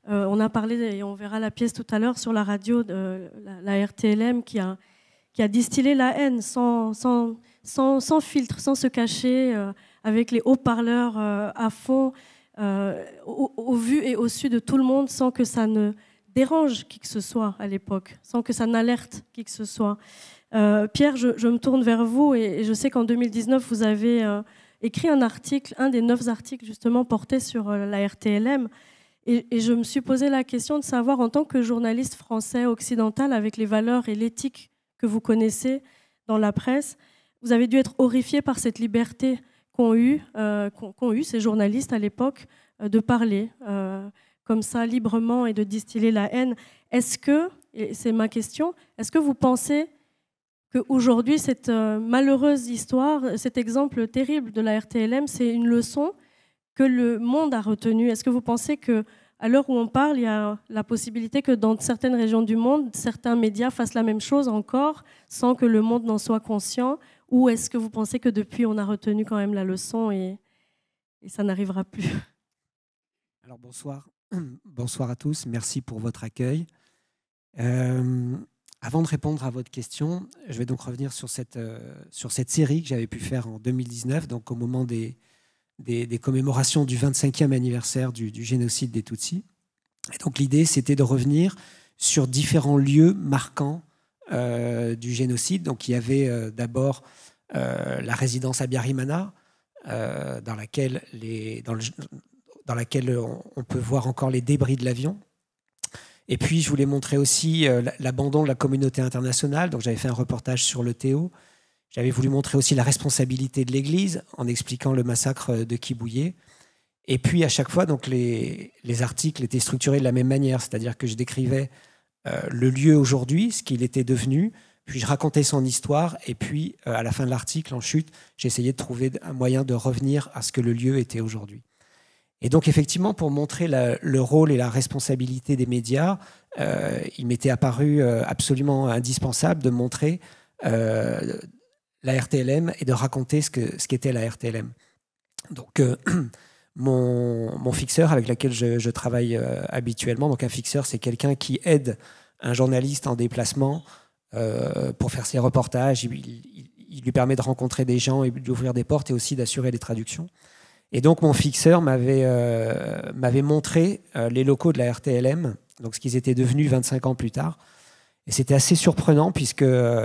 on a parlé, et on verra la pièce tout à l'heure, sur la radio de la RTLM qui a distillé la haine sans filtre, sans se cacher, avec les haut-parleurs à fond, au vu et au su de tout le monde, sans que ça ne dérange qui que ce soit à l'époque, sans que ça n'alerte qui que ce soit. Pierre, je me tourne vers vous, et je sais qu'en 2019, vous avez écrit un article, un des 9 articles justement portés sur la RTLM. Et je me suis posé la question de savoir, en tant que journaliste français occidental, avec les valeurs et l'éthique que vous connaissez dans la presse, vous avez dû être horrifié par cette liberté qu'ont eu ces journalistes à l'époque de parler comme ça librement et de distiller la haine. Est-ce que, et c'est ma question, est-ce que vous pensez qu'aujourd'hui, cette malheureuse histoire, cet exemple terrible de la RTLM, c'est une leçon que le monde a retenu? Est-ce que vous pensez qu'à l'heure où on parle, il y a la possibilité que dans certaines régions du monde, certains médias fassent la même chose encore sans que le monde n'en soit conscient? Ou est-ce que vous pensez que depuis, on a retenu quand même la leçon et ça n'arrivera plus? Alors bonsoir. Bonsoir à tous. Merci pour votre accueil. Avant de répondre à votre question, je vais donc revenir sur cette série que j'avais pu faire en 2019, donc au moment des commémorations du 25e anniversaire du génocide des Tutsis. Et donc l'idée, c'était de revenir sur différents lieux marquants du génocide. Donc il y avait d'abord la résidence à Biarimana, dans laquelle on peut voir encore les débris de l'avion. Et puis je voulais montrer aussi l'abandon de la communauté internationale. Donc j'avais fait un reportage sur le Théo. J'avais voulu montrer aussi la responsabilité de l'Église en expliquant le massacre de Kibouye. Et puis, à chaque fois, donc, les articles étaient structurés de la même manière, c'est-à-dire que je décrivais le lieu aujourd'hui, ce qu'il était devenu, puis je racontais son histoire, et puis, à la fin de l'article, en chute, j'essayais de trouver un moyen de revenir à ce que le lieu était aujourd'hui. Et donc, effectivement, pour montrer le rôle et la responsabilité des médias, il m'était apparu absolument indispensable de montrer la RTLM et de raconter ce qu'était la RTLM. Donc, mon fixeur avec lequel je travaille habituellement, donc un fixeur, c'est quelqu'un qui aide un journaliste en déplacement pour faire ses reportages. il lui permet de rencontrer des gens et d'ouvrir des portes et aussi d'assurer les traductions. Et donc mon fixeur m'avait montré les locaux de la RTLM, donc ce qu'ils étaient devenus 25 ans plus tard. Et c'était assez surprenant puisque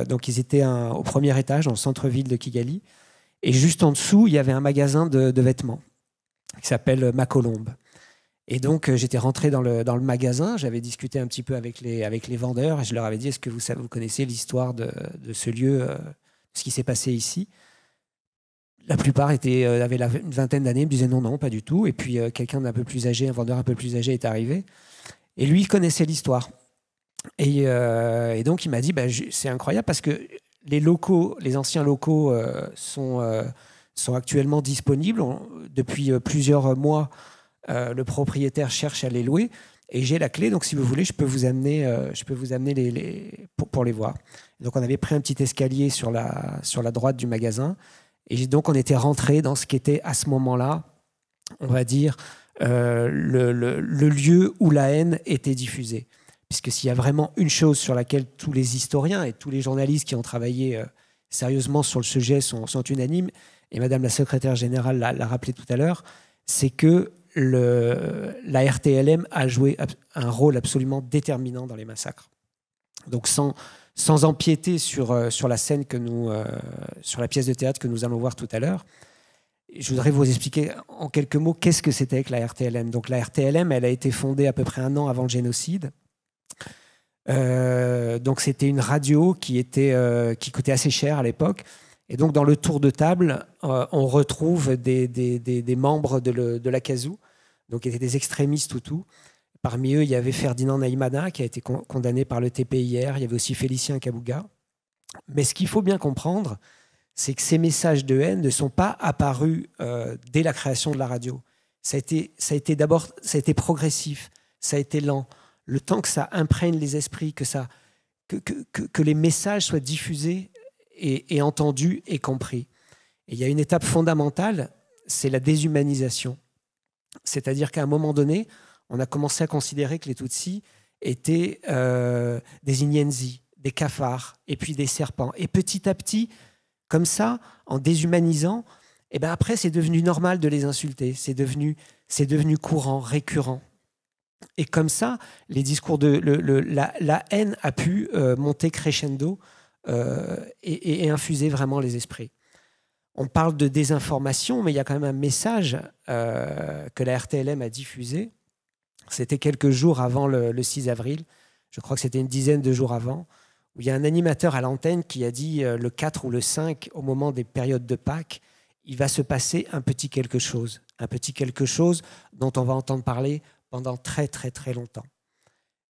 donc ils étaient au premier étage dans le centre-ville de Kigali. Et juste en dessous, il y avait un magasin de vêtements qui s'appelle Ma Colombe. Et donc j'étais rentré dans le magasin, j'avais discuté un petit peu avec les vendeurs et je leur avais dit, est-ce que vous connaissez l'histoire de ce lieu, de ce qui s'est passé ici? La plupart avaient une vingtaine d'années, me disaient non, pas du tout. Et puis quelqu'un d'un peu plus âgé, un vendeur un peu plus âgé est arrivé. Et lui, il connaissait l'histoire. Et donc il m'a dit, c'est incroyable parce que les anciens locaux sont actuellement disponibles. Depuis plusieurs mois, le propriétaire cherche à les louer. Et j'ai la clé, donc si vous voulez, je peux vous amener pour les voir. Donc on avait pris un petit escalier sur la droite du magasin. Et donc on était rentré dans ce qui était à ce moment-là, on va dire, le lieu où la haine était diffusée. Puisque s'il y a vraiment une chose sur laquelle tous les historiens et tous les journalistes qui ont travaillé sérieusement sur le sujet sont unanimes, et Madame la secrétaire générale l'a rappelé tout à l'heure, c'est que la RTLM a joué un rôle absolument déterminant dans les massacres. Donc sans empiéter sur la scène sur la pièce de théâtre que nous allons voir tout à l'heure, je voudrais vous expliquer en quelques mots qu'est-ce que c'était que la RTLM. Donc la RTLM, elle a été fondée à peu près 1 an avant le génocide. Donc c'était une radio qui coûtait assez cher à l'époque. Et donc dans le tour de table, on retrouve des membres de la CASU, donc qui étaient des extrémistes Hutus. Parmi eux, il y avait Ferdinand Naïmana qui a été condamné par le TPIR. Il y avait aussi Félicien Kabuga. Mais ce qu'il faut bien comprendre, c'est que ces messages de haine ne sont pas apparus dès la création de la radio. Ça a été progressif, ça a été lent. Le temps que ça imprègne les esprits, que les messages soient diffusés et entendus et compris. Et il y a une étape fondamentale, c'est la déshumanisation. C'est-à-dire qu'à un moment donné, on a commencé à considérer que les Tutsis étaient des Inyenzi, des cafards, et puis des serpents. Et petit à petit, comme ça, en déshumanisant, après, c'est devenu normal de les insulter. C'est devenu courant, récurrent. Et comme ça, les discours la haine a pu monter crescendo et infuser vraiment les esprits. On parle de désinformation, mais il y a quand même un message que la RTLM a diffusé. C'était quelques jours avant le 6 avril, je crois que c'était une dizaine de jours avant, où il y a un animateur à l'antenne qui a dit le 4 ou le 5, au moment des périodes de Pâques, il va se passer un petit quelque chose dont on va entendre parler pendant très très très longtemps.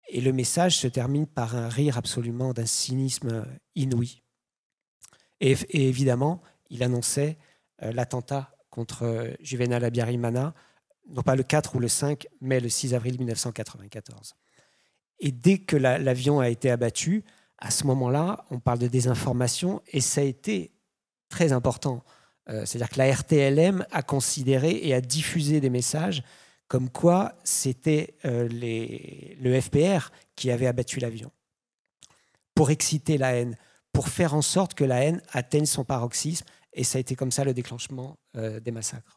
Et le message se termine par un rire absolument d'un cynisme inouï. Et évidemment, il annonçait l'attentat contre Juvénal Habyarimana, non pas le 4 ou le 5, mais le 6 avril 1994. Et dès que l'avion a été abattu, à ce moment-là, on parle de désinformation, et ça a été très important. C'est-à-dire que la RTLM a considéré et a diffusé des messages comme quoi c'était le FPR qui avait abattu l'avion, pour exciter la haine, pour faire en sorte que la haine atteigne son paroxysme, et ça a été comme ça le déclenchement des massacres.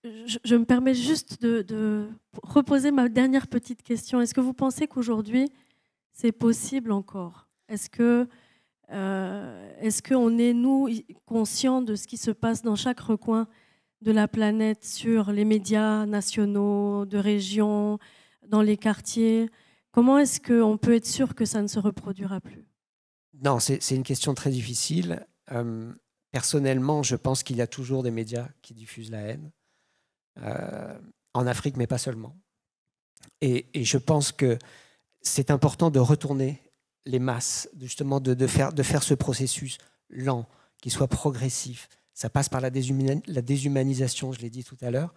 Je me permets juste de reposer ma dernière petite question. Est-ce que vous pensez qu'aujourd'hui, c'est possible encore? Est-ce qu'on est, nous, conscients de ce qui se passe dans chaque recoin de la planète, sur les médias nationaux, de région, dans les quartiers? Comment est-ce qu'on peut être sûr que ça ne se reproduira plus? Non, c'est une question très difficile. Personnellement, je pense qu'il y a toujours des médias qui diffusent la haine. En Afrique, mais pas seulement. Et je pense que c'est important de retourner les masses, justement de faire ce processus lent, qui soit progressif. Ça passe par la déshumanisation, je l'ai dit tout à l'heure,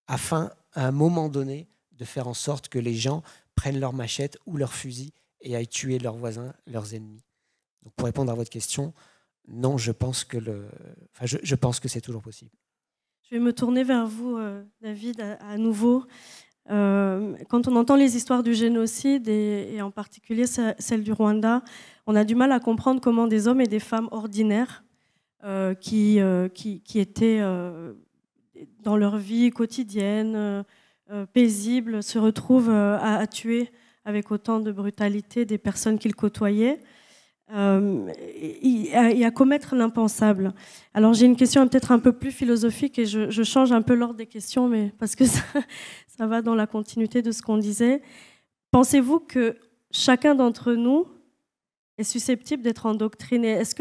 afin, à un moment donné, de faire en sorte que les gens prennent leurs machettes ou leurs fusils et aillent tuer leurs voisins, leurs ennemis. Donc, pour répondre à votre question, non, je pense que c'est toujours possible. Je vais me tourner vers vous, David, à nouveau. Quand on entend les histoires du génocide, et en particulier celle du Rwanda, on a du mal à comprendre comment des hommes et des femmes ordinaires qui étaient dans leur vie quotidienne, paisible, se retrouvent à tuer avec autant de brutalité des personnes qu'ils côtoyaient et à commettre l'impensable. Alors j'ai une question peut-être un peu plus philosophique et je change un peu l'ordre des questions, mais parce que ça va dans la continuité de ce qu'on disait. Pensez-vous que chacun d'entre nous est susceptible d'être endoctriné? Est-ce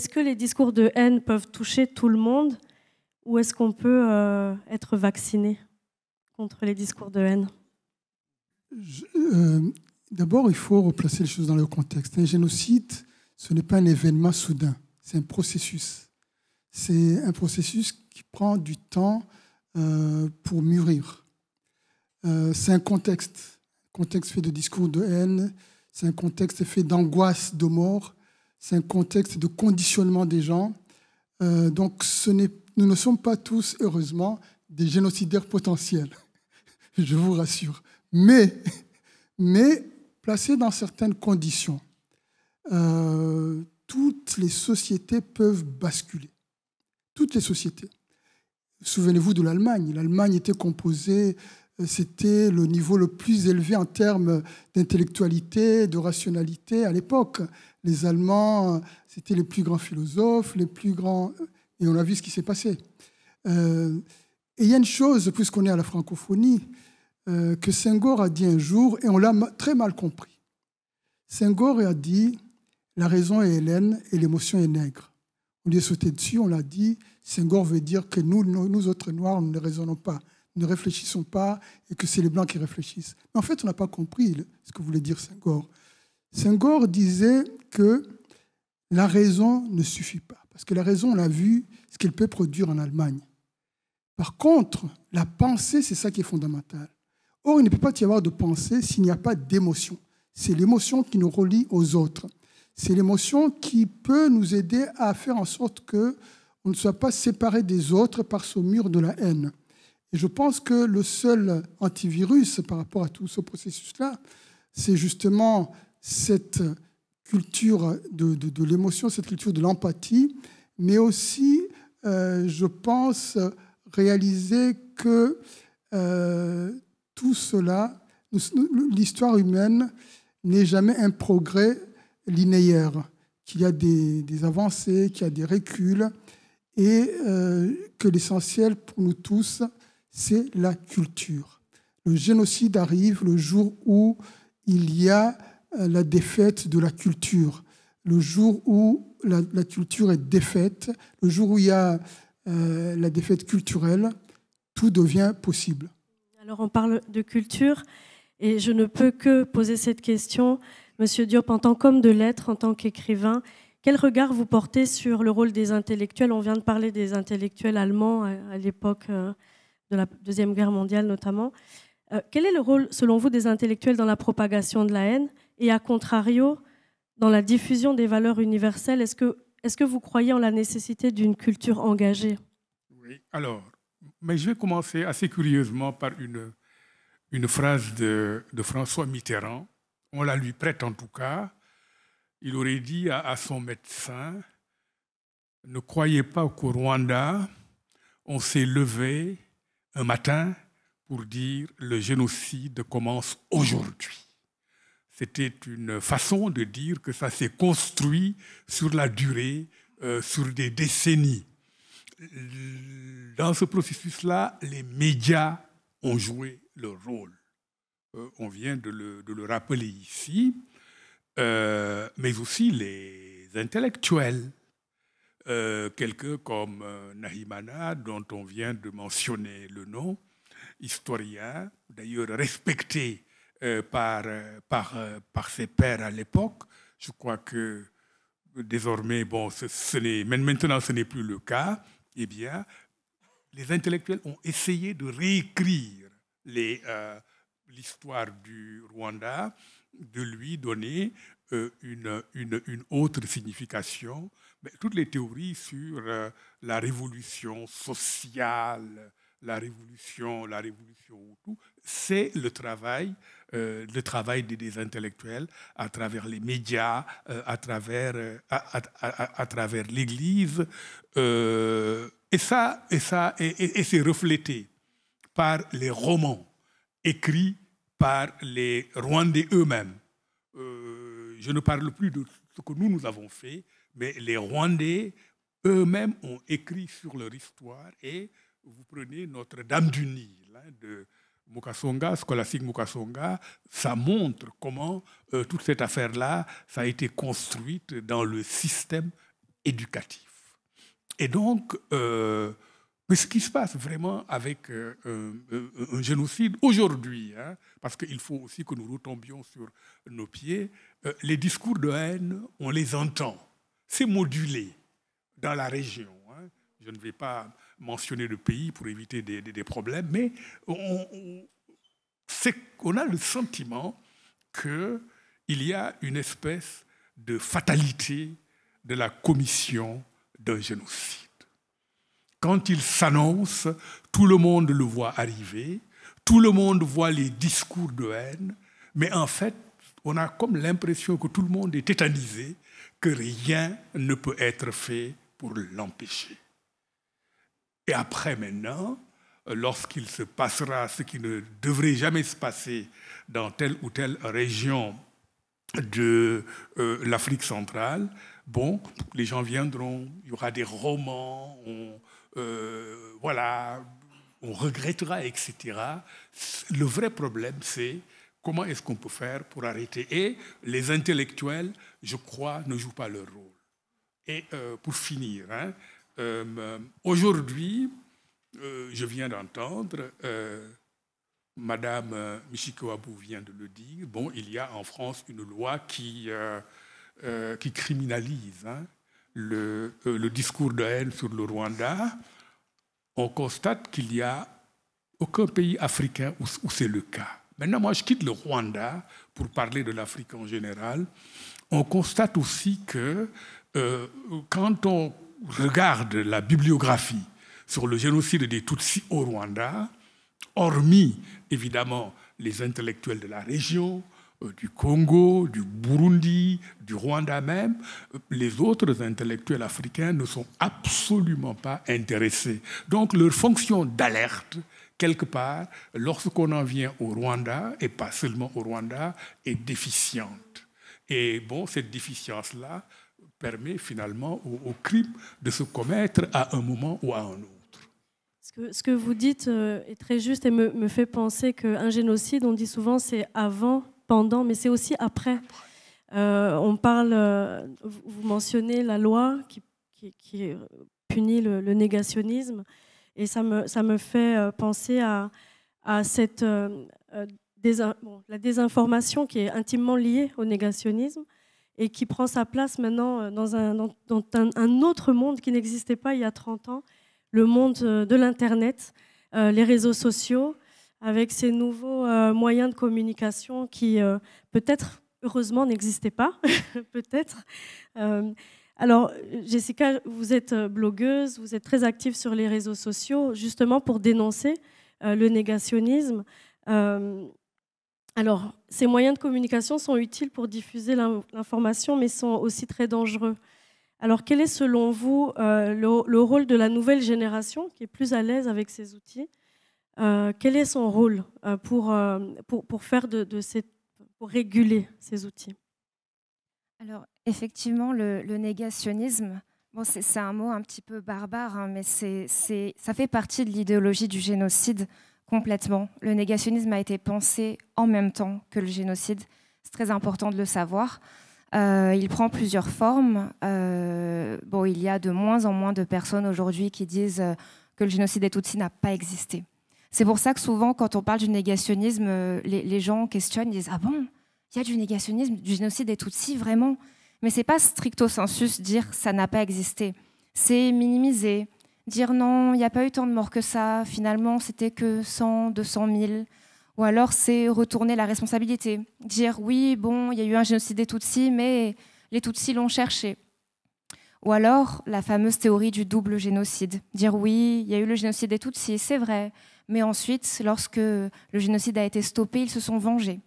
que les discours de haine peuvent toucher tout le monde ou est-ce qu'on peut être vacciné contre les discours de haine? D'abord, il faut replacer les choses dans leur contexte. Un génocide, ce n'est pas un événement soudain, c'est un processus. C'est un processus qui prend du temps pour mûrir. C'est un contexte fait de discours de haine, c'est un contexte fait d'angoisse de mort, c'est un contexte de conditionnement des gens. Donc, nous ne sommes pas tous, heureusement, des génocidaires potentiels, je vous rassure. Mais placés dans certaines conditions, toutes les sociétés peuvent basculer. Toutes les sociétés. Souvenez-vous de l'Allemagne. L'Allemagne était composée, c'était le niveau le plus élevé en termes d'intellectualité, de rationalité à l'époque. Les Allemands, c'était les plus grands philosophes, les plus grands... Et on a vu ce qui s'est passé. Et il y a une chose, puisqu'on est à la francophonie, que Senghor a dit un jour, et on l'a très mal compris. Senghor a dit « la raison est hellène et l'émotion est nègre ». On lui a sauté dessus, on l'a dit, Senghor veut dire que nous autres Noirs, nous ne raisonnons pas, nous ne réfléchissons pas, et que c'est les Blancs qui réfléchissent. Mais en fait, on n'a pas compris ce que voulait dire Senghor. Senghor disait que la raison ne suffit pas, parce que la raison, on l'a vu, ce qu'elle peut produire en Allemagne. Par contre, la pensée, c'est ça qui est fondamental. Or, il ne peut pas y avoir de pensée s'il n'y a pas d'émotion. C'est l'émotion qui nous relie aux autres. C'est l'émotion qui peut nous aider à faire en sorte qu'on ne soit pas séparés des autres par ce mur de la haine. Et je pense que le seul antivirus par rapport à tout ce processus-là, c'est justement cette culture de l'émotion, cette culture de l'empathie, mais aussi, je pense, réaliser que tout cela, l'histoire humaine n'est jamais un progrès linéaire, qu'il y a des avancées, qu'il y a des reculs, et que l'essentiel pour nous tous, c'est la culture. Le génocide arrive le jour où il y a la défaite de la culture, le jour où la culture est défaite, le jour où il y a la défaite culturelle, tout devient possible. Alors on parle de culture et je ne peux que poser cette question. Monsieur Diop, en tant qu'homme de lettres, en tant qu'écrivain, quel regard vous portez sur le rôle des intellectuels? On vient de parler des intellectuels allemands à l'époque de la Deuxième Guerre mondiale notamment. Quel est le rôle, selon vous, des intellectuels dans la propagation de la haine et, à contrario, dans la diffusion des valeurs universelles? Est-ce que vous croyez en la nécessité d'une culture engagée? Oui, alors, mais je vais commencer assez curieusement par une phrase de François Mitterrand. On la lui prête en tout cas. Il aurait dit à son médecin, « Ne croyez pas qu'au Rwanda, on s'est levé un matin pour dire « le génocide commence aujourd'hui ». C'était une façon de dire que ça s'est construit sur la durée, sur des décennies. Dans ce processus-là, les médias ont joué leur rôle. On vient de le rappeler ici, mais aussi les intellectuels. Quelqu'un comme Nahimana, dont on vient de mentionner le nom, historien, d'ailleurs respecté par ses pairs à l'époque. Je crois que désormais, bon, maintenant ce n'est plus le cas. Eh bien, les intellectuels ont essayé de réécrire l'histoire du Rwanda, de lui donner une autre signification. Mais toutes les théories sur la révolution sociale, la révolution Hutu, c'est le travail des intellectuels à travers les médias, à travers l'Église. Et c'est reflété par les romans écrits par les Rwandais eux-mêmes. Je ne parle plus de ce que nous avons fait, mais les Rwandais eux-mêmes ont écrit sur leur histoire. Et vous prenez Notre-Dame du Nil de Mukasonga, Scholastique Mukasonga, ça montre comment toute cette affaire-là, ça a été construite dans le système éducatif. Et donc, mais ce qui se passe vraiment avec un génocide aujourd'hui, parce qu'il faut aussi que nous retombions sur nos pieds, les discours de haine, on les entend. C'est modulé dans la région. Je ne vais pas mentionner de pays pour éviter des problèmes, mais on a le sentiment qu'il y a une espèce de fatalité de la commission d'un génocide. Quand il s'annonce, tout le monde le voit arriver, tout le monde voit les discours de haine, mais en fait, on a comme l'impression que tout le monde est tétanisé, que rien ne peut être fait pour l'empêcher. Et après, maintenant, lorsqu'il se passera ce qui ne devrait jamais se passer dans telle ou telle région de l'Afrique centrale, bon, les gens viendront, il y aura des romans, voilà, on regrettera, etc. Le vrai problème, c'est comment est-ce qu'on peut faire pour arrêter. Et les intellectuels, je crois, ne jouent pas leur rôle. Et pour finir, aujourd'hui, je viens d'entendre, Madame Michiko Abou vient de le dire, bon, il y a en France une loi qui criminalise le discours de haine sur le Rwanda. On constate qu'il n'y a aucun pays africain où c'est le cas. Maintenant, moi, je quitte le Rwanda pour parler de l'Afrique en général. On constate aussi que quand on regarde la bibliographie sur le génocide des Tutsis au Rwanda, hormis évidemment les intellectuels de la région, du Congo, du Burundi, du Rwanda même, les autres intellectuels africains ne sont absolument pas intéressés. Donc leur fonction d'alerte, quelque part, lorsqu'on en vient au Rwanda, et pas seulement au Rwanda, est déficiente. Et bon, cette déficience-là permet finalement au crime de se commettre à un moment ou à un autre. Ce que vous dites est très juste et me fait penser qu'un génocide, on dit souvent, c'est avant, pendant, mais c'est aussi après. On parle, vous mentionnez la loi qui punit le négationnisme, et ça me fait penser à cette la désinformation qui est intimement liée au négationnisme et qui prend sa place maintenant dans un autre monde qui n'existait pas il y a 30 ans, le monde de l'Internet, les réseaux sociaux, avec ces nouveaux moyens de communication qui, peut-être, heureusement, n'existaient pas, peut-être. Alors, Jessica, vous êtes blogueuse, vous êtes très active sur les réseaux sociaux, justement pour dénoncer le négationnisme. Alors, ces moyens de communication sont utiles pour diffuser l'information, mais sont aussi très dangereux. Alors, quel est, selon vous, le rôle de la nouvelle génération qui est plus à l'aise avec ces outils? Quel est son rôle pour faire pour réguler ces outils? Alors, effectivement, le négationnisme, bon, c'est un mot un petit peu barbare, hein, mais ça fait partie de l'idéologie du génocide complètement. Le négationnisme a été pensé en même temps que le génocide. C'est très important de le savoir. Il prend plusieurs formes. Bon, il y a de moins en moins de personnes aujourd'hui qui disent que le génocide des Tutsis n'a pas existé. C'est pour ça que souvent, quand on parle du négationnisme, les gens questionnent, ils disent « Ah bon, il y a du négationnisme, du génocide des Tutsis, vraiment ?» Mais ce n'est pas stricto sensus dire « ça n'a pas existé ». C'est minimiser, dire « non, il n'y a pas eu tant de morts que ça, finalement, c'était que 100, 200 000 ». Ou alors, c'est retourner la responsabilité. Dire, oui, bon, il y a eu un génocide des Tutsis, mais les Tutsis l'ont cherché. Ou alors la fameuse théorie du double génocide. Dire oui, il y a eu le génocide des Tutsis, c'est vrai, mais ensuite, lorsque le génocide a été stoppé, ils se sont vengés.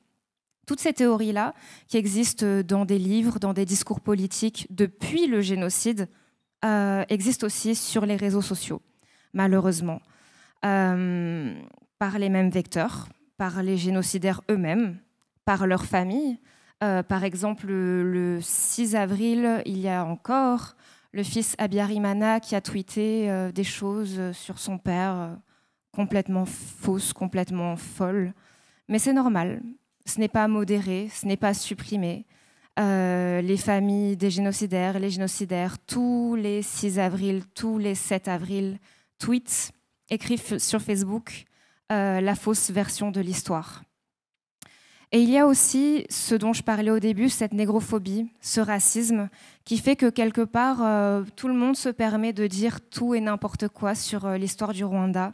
Toutes ces théories-là, qui existent dans des livres, dans des discours politiques depuis le génocide, existent aussi sur les réseaux sociaux, malheureusement, par les mêmes vecteurs, par les génocidaires eux-mêmes, par leurs familles. Par exemple, le 6 avril, il y a encore le fils Abiyarimana qui a tweeté des choses sur son père complètement fausses, complètement folles. Mais c'est normal, ce n'est pas modéré, ce n'est pas supprimé. Les familles des génocidaires, les génocidaires, tous les 6 avril, tous les 7 avril, tweetent, écrivent sur Facebook la fausse version de l'histoire. Et il y a aussi ce dont je parlais au début, cette négrophobie, ce racisme, qui fait que quelque part, tout le monde se permet de dire tout et n'importe quoi sur l'histoire du Rwanda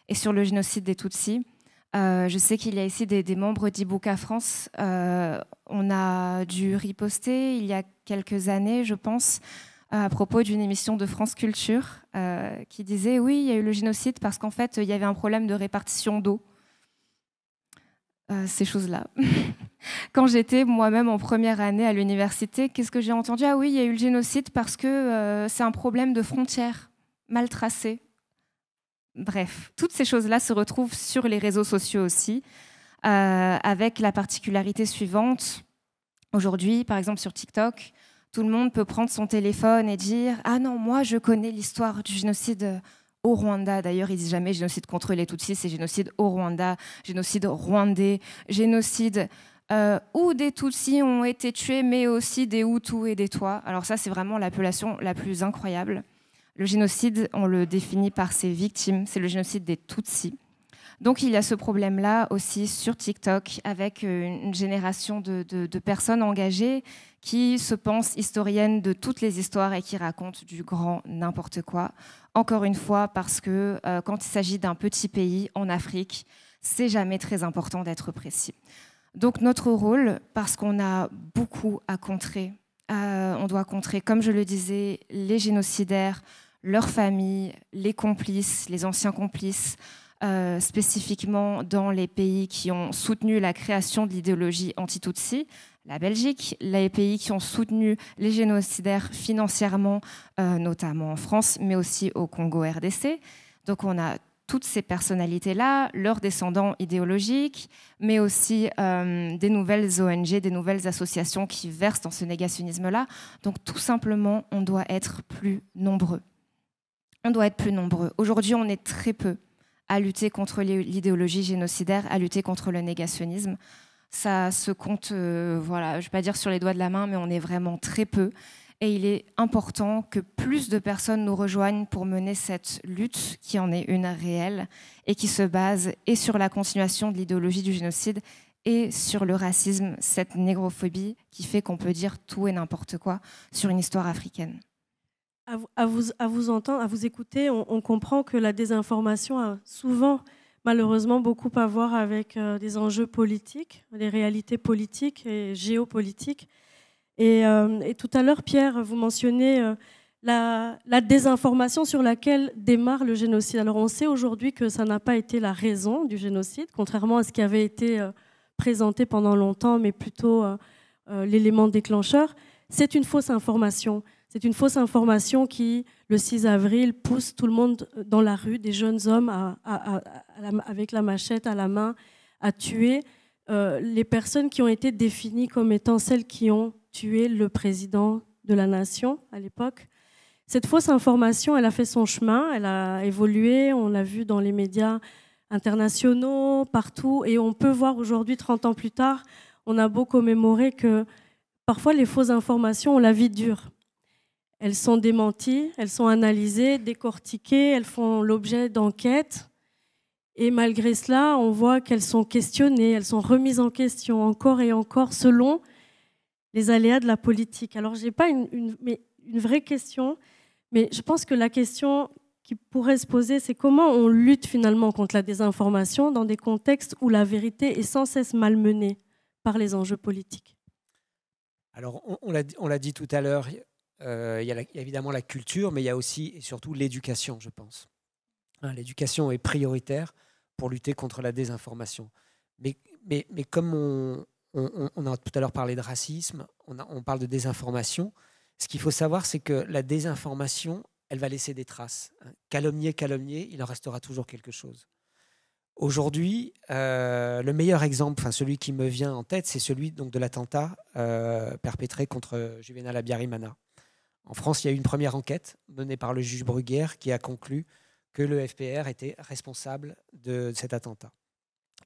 et sur le génocide des Tutsis. Je sais qu'il y a ici des membres d'Ibuka France. On a dû riposter il y a quelques années, je pense, à propos d'une émission de France Culture qui disait « Oui, il y a eu le génocide parce qu'en fait, il y avait un problème de répartition d'eau. » Ces choses-là. Quand j'étais moi-même en première année à l'université, qu'est-ce que j'ai entendu? Ah oui, il y a eu le génocide parce que c'est un problème de frontières mal tracées. Bref, toutes ces choses-là se retrouvent sur les réseaux sociaux aussi, avec la particularité suivante. Aujourd'hui, par exemple sur TikTok, tout le monde peut prendre son téléphone et dire « Ah non, moi je connais l'histoire du génocide au Rwanda ». D'ailleurs, ils disent jamais génocide contre les Tutsis, c'est génocide au Rwanda, génocide rwandais, génocide où des Tutsis ont été tués, mais aussi des Hutus et des Twa. Alors ça, c'est vraiment l'appellation la plus incroyable. Le génocide, on le définit par ses victimes, c'est le génocide des Tutsis. Donc il y a ce problème-là aussi sur TikTok, avec une génération de personnes engagées qui se pensent historiennes de toutes les histoires et qui racontent du grand n'importe quoi. Encore une fois, parce que quand il s'agit d'un petit pays en Afrique, c'est jamais très important d'être précis. Donc notre rôle, parce qu'on a beaucoup à contrer, on doit contrer, comme je le disais, les génocidaires, leurs familles, les complices, les anciens complices, spécifiquement dans les pays qui ont soutenu la création de l'idéologie anti-Tutsi, la Belgique, les pays qui ont soutenu les génocidaires financièrement, notamment en France, mais aussi au Congo-RDC. Donc on a toutes ces personnalités-là, leurs descendants idéologiques, mais aussi des nouvelles ONG, des nouvelles associations qui versent dans ce négationnisme-là. Donc tout simplement, on doit être plus nombreux. On doit être plus nombreux. Aujourd'hui, on est très peu à lutter contre l'idéologie génocidaire, à lutter contre le négationnisme. Ça se compte, voilà, je ne vais pas dire sur les doigts de la main, mais on est vraiment très peu. Et il est important que plus de personnes nous rejoignent pour mener cette lutte, qui en est une réelle, et qui se base et sur la continuation de l'idéologie du génocide et sur le racisme, cette négrophobie qui fait qu'on peut dire tout et n'importe quoi sur une histoire africaine. À vous entendre, à vous écouter, on comprend que la désinformation a souvent, malheureusement, beaucoup à voir avec des enjeux politiques, des réalités politiques et géopolitiques. Et tout à l'heure, Pierre, vous mentionnez la désinformation sur laquelle démarre le génocide. Alors on sait aujourd'hui que ça n'a pas été la raison du génocide, contrairement à ce qui avait été présenté pendant longtemps, mais plutôt l'élément déclencheur. C'est une fausse information. C'est une fausse information qui, le 6 avril, pousse tout le monde dans la rue, des jeunes hommes avec la machette à la main, à tuer les personnes qui ont été définies comme étant celles qui ont tué le président de la nation à l'époque. Cette fausse information, elle a fait son chemin, elle a évolué, on l'a vu dans les médias internationaux, partout, et on peut voir aujourd'hui, 30 ans plus tard, on a beau commémorer que parfois les fausses informations ont la vie dure. Elles sont démenties, elles sont analysées, décortiquées, elles font l'objet d'enquêtes. Et malgré cela, on voit qu'elles sont questionnées, elles sont remises en question encore et encore selon les aléas de la politique. Alors, je n'ai pas une vraie question, mais je pense que la question qui pourrait se poser, c'est comment on lutte finalement contre la désinformation dans des contextes où la vérité est sans cesse malmenée par les enjeux politiques. Alors, on l'a dit tout à l'heure, il y a évidemment la culture, mais il y a aussi et surtout l'éducation, je pense. Hein, l'éducation est prioritaire pour lutter contre la désinformation. Mais comme on a tout à l'heure parlé de racisme, on parle de désinformation, ce qu'il faut savoir, c'est que la désinformation, elle va laisser des traces. Calomnier, il en restera toujours quelque chose. Aujourd'hui, le meilleur exemple, celui qui me vient en tête, c'est celui donc, de l'attentat perpétré contre Juvénal Habyarimana. En France, il y a eu une première enquête menée par le juge Bruguière qui a conclu que le FPR était responsable de cet attentat,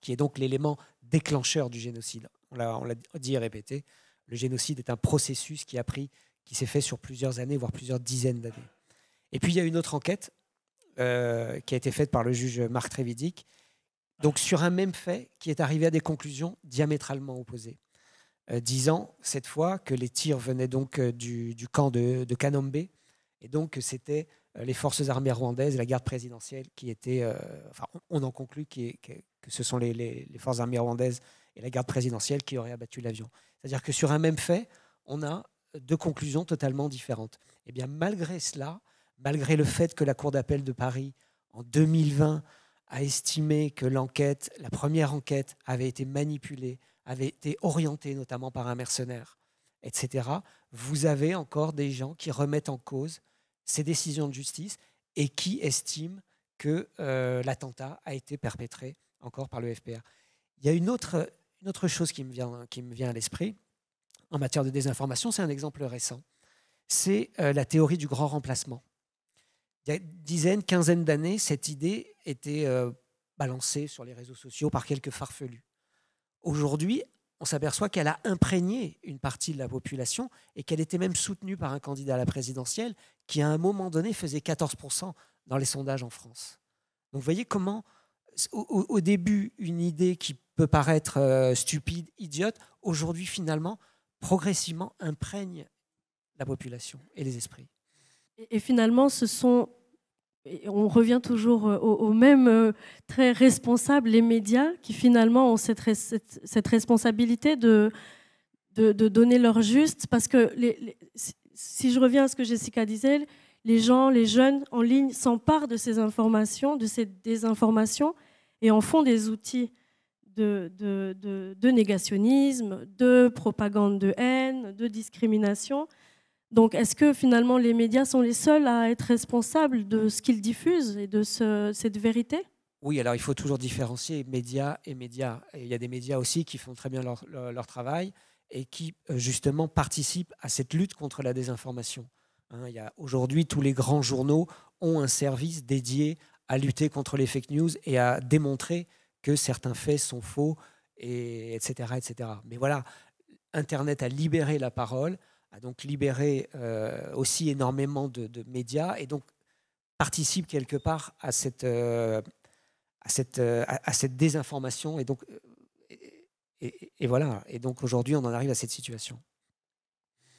qui est donc l'élément déclencheur du génocide. On l'a dit et répété, le génocide est un processus qui s'est fait sur plusieurs années, voire plusieurs dizaines d'années. Et puis, il y a une autre enquête qui a été faite par le juge Marc Trévidic, donc sur un même fait qui est arrivé à des conclusions diamétralement opposées, disant cette fois que les tirs venaient donc du camp de Kanombe, et donc c'était les forces armées rwandaises et la garde présidentielle qui étaient... on en conclut que ce sont les forces armées rwandaises et la garde présidentielle qui auraient abattu l'avion. C'est-à-dire que sur un même fait, on a deux conclusions totalement différentes. Et bien malgré cela, malgré le fait que la Cour d'appel de Paris, en 2020, a estimé que la première enquête avait été manipulée, avait été orientée notamment par un mercenaire, etc., vous avez encore des gens qui remettent en cause ces décisions de justice et qui estiment que l'attentat a été perpétré encore par le FPR. Il y a une autre chose qui me vient à l'esprit en matière de désinformation, c'est un exemple récent. C'est la théorie du grand remplacement. Il y a dizaines, quinzaine d'années, cette idée était balancée sur les réseaux sociaux par quelques farfelus. Aujourd'hui, on s'aperçoit qu'elle a imprégné une partie de la population et qu'elle était même soutenue par un candidat à la présidentielle qui, à un moment donné, faisait 14% dans les sondages en France. Donc, vous voyez comment, au début, une idée qui peut paraître stupide, idiote, aujourd'hui, finalement, progressivement, imprègne la population et les esprits. Et finalement, on revient toujours au même très responsable, les médias, qui finalement ont cette responsabilité de donner leur juste. Parce que si je reviens à ce que Jessica disait, les jeunes en ligne s'emparent de ces informations, de ces désinformations, et en font des outils de négationnisme, de propagande de haine, de discrimination. Donc, est-ce que finalement les médias sont les seuls à être responsables de ce qu'ils diffusent et de cette vérité ? Oui, alors il faut toujours différencier médias et médias. Et il y a des médias aussi qui font très bien leur travail et qui justement participent à cette lutte contre la désinformation. Aujourd'hui, tous les grands journaux ont un service dédié à lutter contre les fake news et à démontrer que certains faits sont faux, etc., etc. Mais voilà, Internet a libéré la parole, a donc libéré aussi énormément de médias et donc participe quelque part à cette désinformation. Et donc, et voilà. Et donc aujourd'hui, on en arrive à cette situation.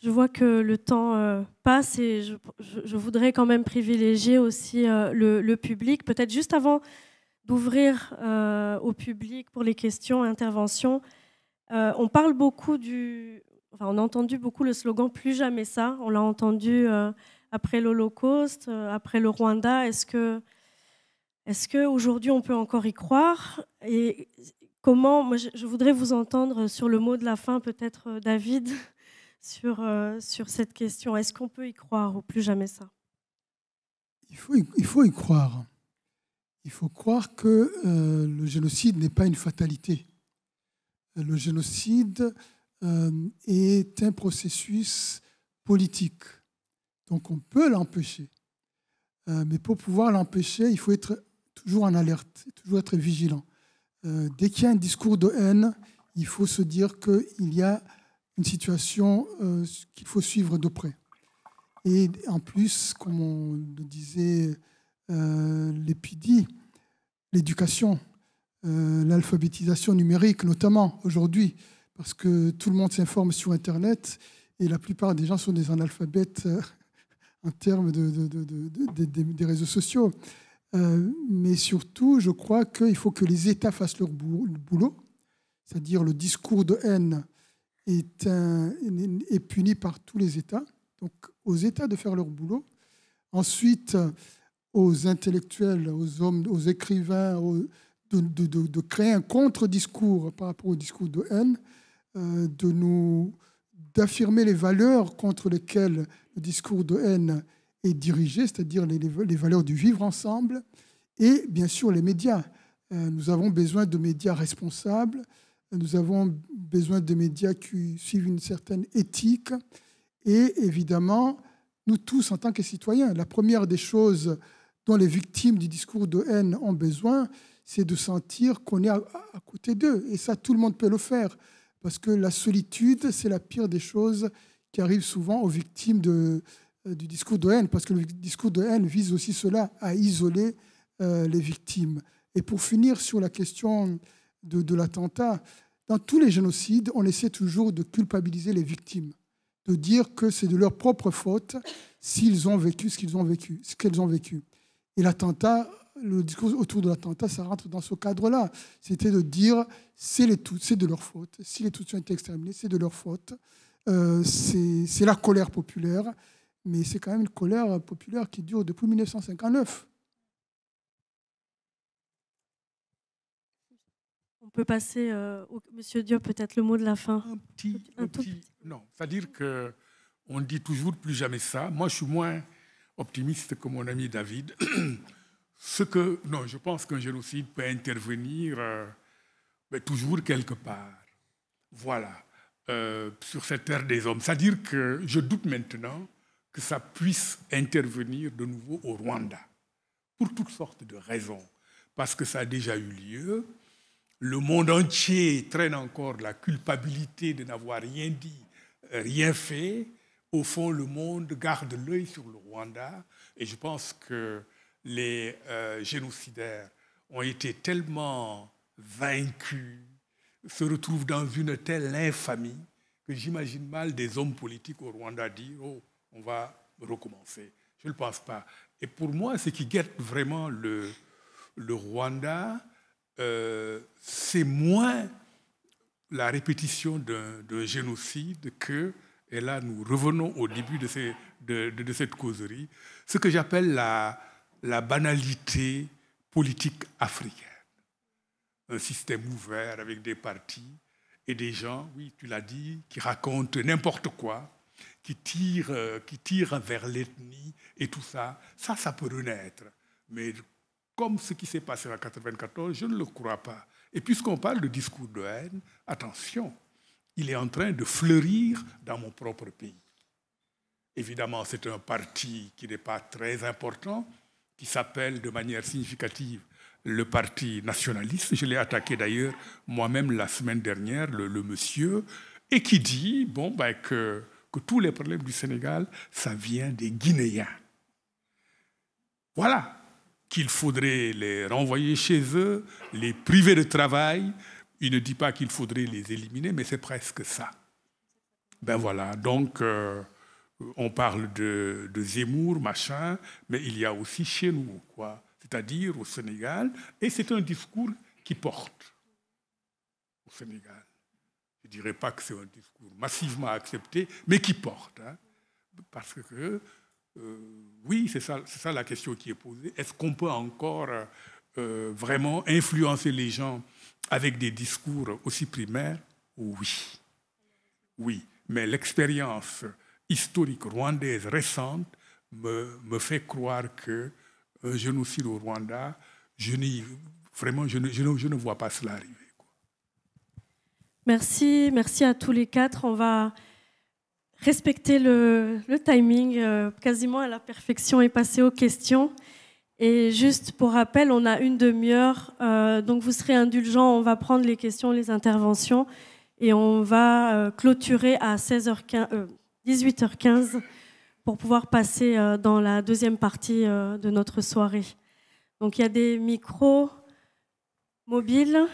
Je vois que le temps passe et je voudrais quand même privilégier aussi le public. Peut-être juste avant d'ouvrir au public pour les questions et interventions, on parle beaucoup on a entendu beaucoup le slogan « Plus jamais ça ». On l'a entendu après l'Holocauste, après le Rwanda. Est-ce qu'aujourd'hui, on peut encore y croire ? Et comment, moi, je voudrais vous entendre sur le mot de la fin, peut-être, David, sur cette question. Est-ce qu'on peut y croire ou plus jamais ça ? Il faut y croire. Il faut croire que le génocide n'est pas une fatalité. Le génocide est un processus politique. Donc on peut l'empêcher. Mais pour pouvoir l'empêcher, il faut être toujours en alerte, toujours être vigilant. Dès qu'il y a un discours de haine, il faut se dire qu'il y a une situation qu'il faut suivre de près. Et en plus, comme on le disait, l'épidie, l'éducation, l'alphabétisation numérique notamment aujourd'hui, parce que tout le monde s'informe sur Internet et la plupart des gens sont des analphabètes en termes des réseaux sociaux. Mais surtout, je crois qu'il faut que les États fassent leur boulot, c'est-à-dire le discours de haine est puni par tous les États. Donc, aux États de faire leur boulot. Ensuite, aux intellectuels, aux hommes, aux écrivains, de créer un contre-discours par rapport au discours de haine, d'affirmer les valeurs contre lesquelles le discours de haine est dirigé, c'est-à-dire les valeurs du vivre ensemble, et bien sûr les médias. Nous avons besoin de médias responsables, nous avons besoin de médias qui suivent une certaine éthique, et évidemment, nous tous, en tant que citoyens, la première des choses dont les victimes du discours de haine ont besoin, c'est de sentir qu'on est à côté d'eux. Et ça, tout le monde peut le faire. Parce que la solitude, c'est la pire des choses qui arrivent souvent aux victimes du discours de haine. Parce que le discours de haine vise aussi cela, à isoler les victimes. Et pour finir sur la question de l'attentat, dans tous les génocides, on essaie toujours de culpabiliser les victimes, de dire que c'est de leur propre faute s'ils ont vécu ce qu'elles ont vécu. Et l'attentat, le discours autour de l'attentat, ça rentre dans ce cadre-là. C'était de dire c'est de leur faute. Si les Tutsis ont été exterminés, c'est de leur faute. C'est la colère populaire, mais c'est quand même une colère populaire qui dure depuis 1959. On peut passer Monsieur Diop, peut-être le mot de la fin. Un petit. Non, c'est-à-dire qu'on dit toujours plus jamais ça. Moi, je suis moins optimiste que mon ami David. Non, je pense qu'un génocide peut intervenir mais toujours quelque part. Voilà, sur cette terre des hommes. C'est-à-dire que je doute maintenant que ça puisse intervenir de nouveau au Rwanda, pour toutes sortes de raisons. Parce que ça a déjà eu lieu. Le monde entier traîne encore la culpabilité de n'avoir rien dit, rien fait. Au fond, le monde garde l'œil sur le Rwanda. Et je pense que les génocidaires ont été tellement vaincus, se retrouvent dans une telle infamie que j'imagine mal des hommes politiques au Rwanda dire « Oh, on va recommencer ». Je ne le pense pas. Et pour moi, ce qui guette vraiment le Rwanda, c'est moins la répétition d'un génocide que, et là nous revenons au début de cette causerie, ce que j'appelle la banalité politique africaine. Un système ouvert avec des partis et des gens, oui, tu l'as dit, qui racontent n'importe quoi, qui tirent vers l'ethnie et tout ça. Ça peut renaître. Mais comme ce qui s'est passé en 1994, je ne le crois pas. Et puisqu'on parle de discours de haine, attention, il est en train de fleurir dans mon propre pays. Évidemment, c'est un parti qui n'est pas très important, qui s'appelle de manière significative le Parti nationaliste. Je l'ai attaqué d'ailleurs moi-même la semaine dernière, le monsieur, et qui dit que tous les problèmes du Sénégal, ça vient des Guinéens. Voilà, qu'il faudrait les renvoyer chez eux, les priver de travail. Il ne dit pas qu'il faudrait les éliminer, mais c'est presque ça. Ben voilà, donc on parle de Zemmour, machin, mais il y a aussi chez nous, quoi. C'est-à-dire au Sénégal, et c'est un discours qui porte au Sénégal. Je ne dirais pas que c'est un discours massivement accepté, mais qui porte. Hein, parce que, oui, c'est ça la question qui est posée. Est-ce qu'on peut encore vraiment influencer les gens avec des discours aussi primaires? Oui. Oui, mais l'expérience historique rwandaise récente me fait croire que un génocide au Rwanda, je ne vois pas cela arriver. Merci à tous les quatre. On va respecter le timing quasiment à la perfection et passer aux questions. Et juste pour rappel, on a une demi-heure, donc vous serez indulgents, on va prendre les questions, les interventions, et on va clôturer à 18h15 pour pouvoir passer dans la deuxième partie de notre soirée. Donc il y a des micros mobiles,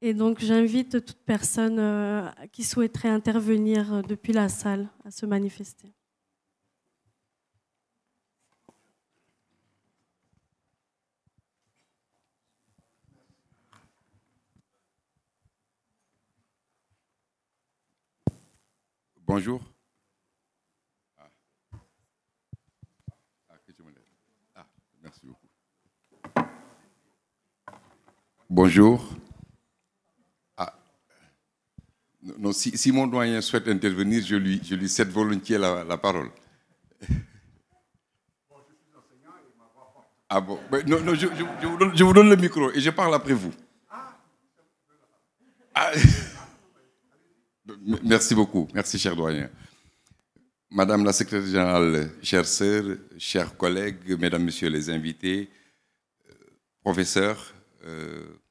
et donc j'invite toute personne qui souhaiterait intervenir depuis la salle à se manifester. Bonjour. Bonjour. Ah. Non, si mon doyen souhaite intervenir, je lui cède volontiers la parole. Ah bon, non, je vous donne le micro et je parle après vous. Ah. Merci beaucoup, merci cher doyen. Madame la secrétaire générale, chères sœurs, chers collègues, mesdames, messieurs les invités, professeur,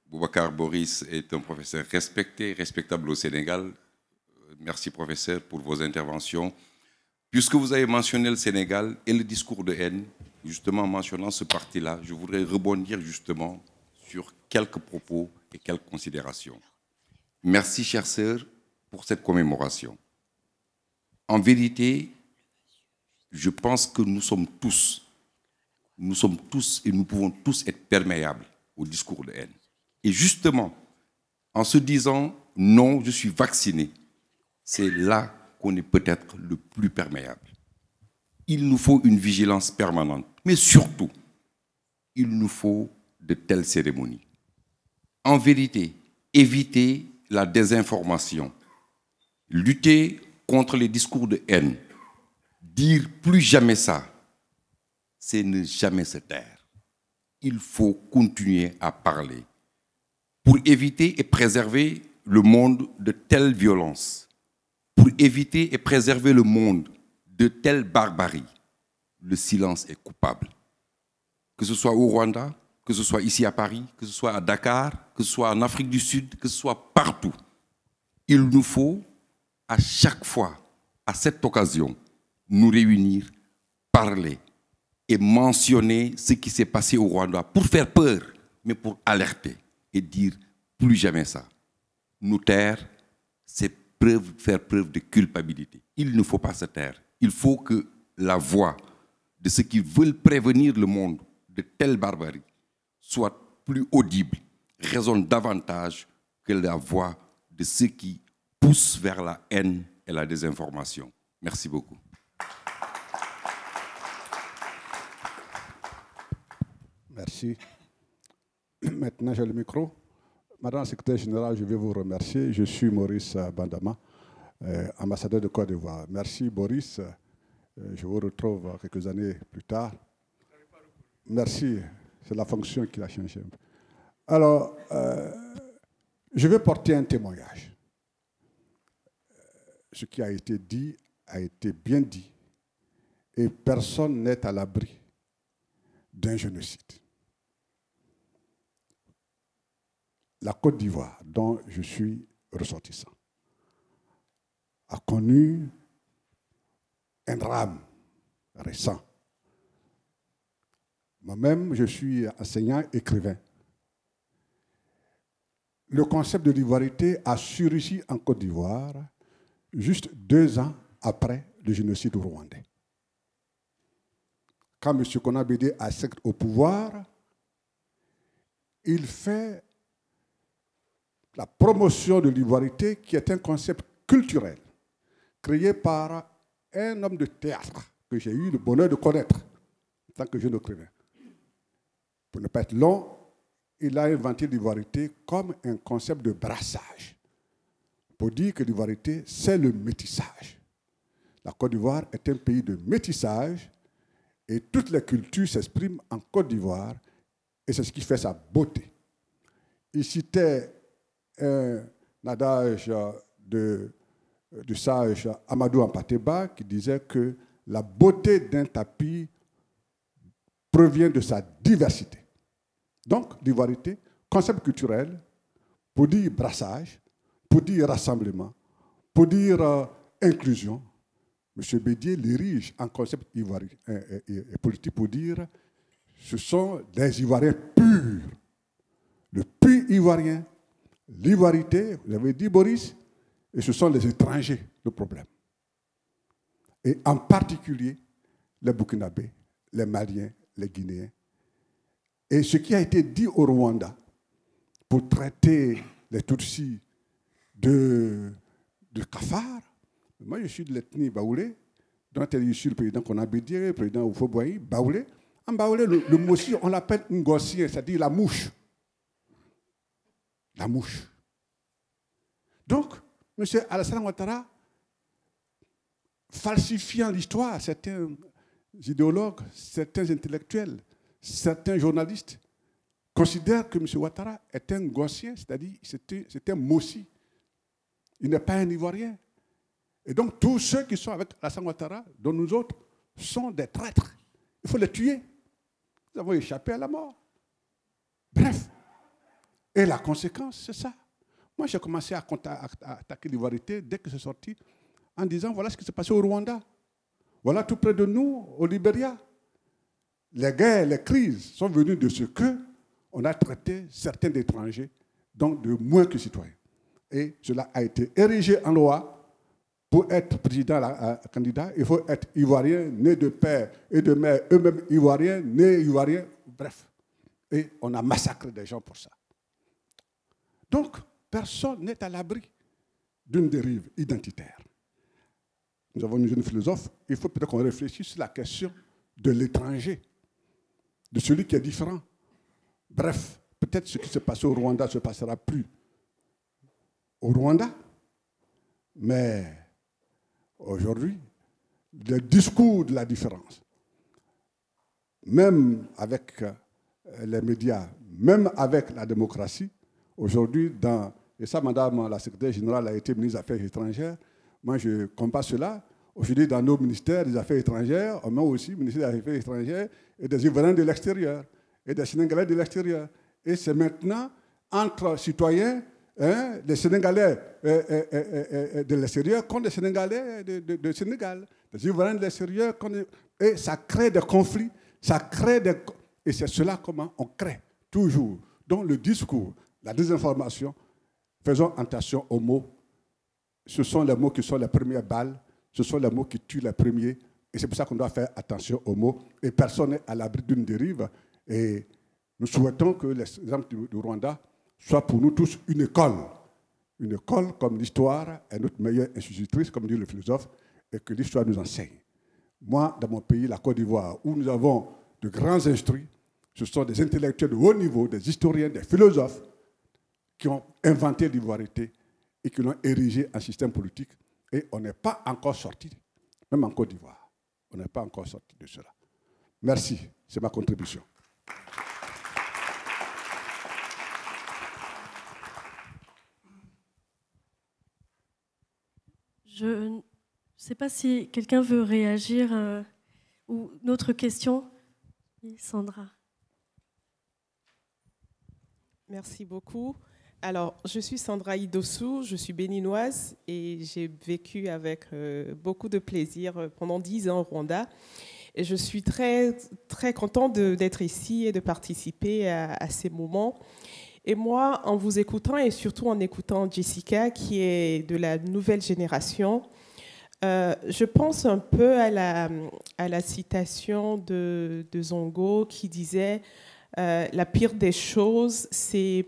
Boubacar Boris est un professeur respecté, respectable au Sénégal. Merci professeur pour vos interventions. Puisque vous avez mentionné le Sénégal et le discours de haine, justement mentionnant ce parti-là, je voudrais rebondir justement sur quelques propos et quelques considérations. Merci, chères sœurs, pour cette commémoration. En vérité, je pense que nous sommes tous et nous pouvons tous être perméables au discours de haine. Et justement, en se disant « non, je suis vacciné », c'est là qu'on est peut-être le plus perméable. Il nous faut une vigilance permanente, mais surtout, il nous faut de telles cérémonies. En vérité, éviter la désinformation, lutter contre les discours de haine, dire plus jamais ça, c'est ne jamais se taire. Il faut continuer à parler pour éviter et préserver le monde de telles violences, pour éviter et préserver le monde de telle barbarie. Le silence est coupable. Que ce soit au Rwanda, que ce soit ici à Paris, que ce soit à Dakar, que ce soit en Afrique du Sud, que ce soit partout. Il nous faut à chaque fois, à cette occasion, nous réunir, parler et mentionner ce qui s'est passé au Rwanda pour faire peur, mais pour alerter et dire plus jamais ça. Nous taire, c'est faire preuve de culpabilité. Il ne faut pas se taire. Il faut que la voix de ceux qui veulent prévenir le monde de telle barbarie soit plus audible, résonne davantage que la voix de ceux qui poussent vers la haine et la désinformation. Merci beaucoup. Merci. Maintenant, j'ai le micro. Madame la secrétaire générale, je vais vous remercier. Je suis Maurice Bandama, ambassadeur de Côte d'Ivoire. Merci, Boris. Je vous retrouve quelques années plus tard. Merci. C'est la fonction qui a changé. Alors, je vais porter un témoignage. Ce qui a été dit a été bien dit. Et personne n'est à l'abri d'un génocide. La Côte d'Ivoire, dont je suis ressortissant, a connu un drame récent. Moi-même, je suis enseignant, écrivain. Le concept de l'ivoirité a surgi en Côte d'Ivoire juste 2 ans après le génocide rwandais. Quand M. Konabédé accède au pouvoir, il fait la promotion de l'ivoirité, qui est un concept culturel créé par un homme de théâtre que j'ai eu le bonheur de connaître en tant que jeune écrivain. Pour ne pas être long, il a inventé l'ivoirité comme un concept de brassage, pour dire que l'ivoirité, c'est le métissage. La Côte d'Ivoire est un pays de métissage et toutes les cultures s'expriment en Côte d'Ivoire et c'est ce qui fait sa beauté. Il citait un adage du sage Amadou Ampateba qui disait que la beauté d'un tapis provient de sa diversité. Donc, l'ivoirité, concept culturel, pour dire brassage, pour dire rassemblement, pour dire inclusion. M. Bédier l'érige en concept ivoirien et politique pour dire ce sont des Ivoiriens purs. Le pur ivoirien, l'ivoirité, vous avez dit Boris, et ce sont les étrangers le problème. Et en particulier les Burkinabés, les Maliens, les Guinéens. Et ce qui a été dit au Rwanda pour traiter les Tutsis de cafards, moi je suis de l'ethnie Baoulé, dont je suis le président Konabédé, le président Oufo-Boigny, Baoulé. En Baoulé, le Mossi, on l'appelle Ngossien, c'est-à-dire la mouche. la mouche. Donc, M. Alassane Ouattara, falsifiant l'histoire, certains idéologues, certains intellectuels, certains journalistes considèrent que M. Ouattara est un Gaussien, c'est-à-dire c'est un Mossi. Il n'est pas un Ivoirien. Et donc, tous ceux qui sont avec Alassane Ouattara, dont nous autres, sont des traîtres. Il faut les tuer. Nous avons échappé à la mort. Bref. Et la conséquence, c'est ça. Moi, j'ai commencé à attaquer l'ivoirité dès que c'est sorti, en disant, voilà ce qui s'est passé au Rwanda. Voilà tout près de nous, au Libéria. Les guerres, les crises sont venues de ce qu'on a traité certains étrangers, donc de moins que citoyens. Et cela a été érigé en loi. Pour être président, candidat, il faut être ivoirien, né de père et de mère, eux-mêmes ivoiriens, nés ivoiriens, bref. Et on a massacré des gens pour ça. Donc, personne n'est à l'abri d'une dérive identitaire. Nous avons une jeune philosophe, il faut peut-être qu'on réfléchisse sur la question de l'étranger, de celui qui est différent. Bref, peut-être ce qui s'est passé au Rwanda ne se passera plus au Rwanda, mais aujourd'hui, le discours de la différence, même avec les médias, même avec la démocratie, aujourd'hui, et ça, madame la secrétaire générale a été ministre des Affaires étrangères, moi je compare cela, aujourd'hui dans nos ministères des Affaires étrangères, on met aussi le ministère des Affaires étrangères et des Ivoiriens de l'extérieur, et des Sénégalais de l'extérieur. Et c'est maintenant, entre citoyens, les Sénégalais de l'extérieur contre les Sénégalais de Sénégal, les Ivoiriens de l'extérieur, et ça crée des conflits, et c'est cela comment on crée toujours. Donc le discours, la désinformation, faisons attention aux mots. Ce sont les mots qui sont les premières balles, ce sont les mots qui tuent les premiers, et c'est pour ça qu'on doit faire attention aux mots, et personne n'est à l'abri d'une dérive, et nous souhaitons que l'exemple du Rwanda soit pour nous tous une école. Une école comme l'histoire est notre meilleure institutrice, comme dit le philosophe, et que l'histoire nous enseigne. Moi, dans mon pays, la Côte d'Ivoire, où nous avons de grands instruits, ce sont des intellectuels de haut niveau, des historiens, des philosophes, qui ont inventé l'ivoirité et qui l'ont érigé en système politique. Et on n'est pas encore sorti, même en Côte d'Ivoire, on n'est pas encore sorti de cela. Merci, c'est ma contribution. Je ne sais pas si quelqu'un veut réagir ou une autre question. Oui, Sandra. Merci beaucoup. Alors, je suis Sandra Idossou, je suis béninoise et j'ai vécu avec beaucoup de plaisir pendant 10 ans au Rwanda. Et je suis très, très contente d'être ici et de participer à ces moments. Et moi, en vous écoutant et surtout en écoutant Jessica, qui est de la nouvelle génération, je pense un peu à la citation de Zongo qui disait la pire des choses, c'est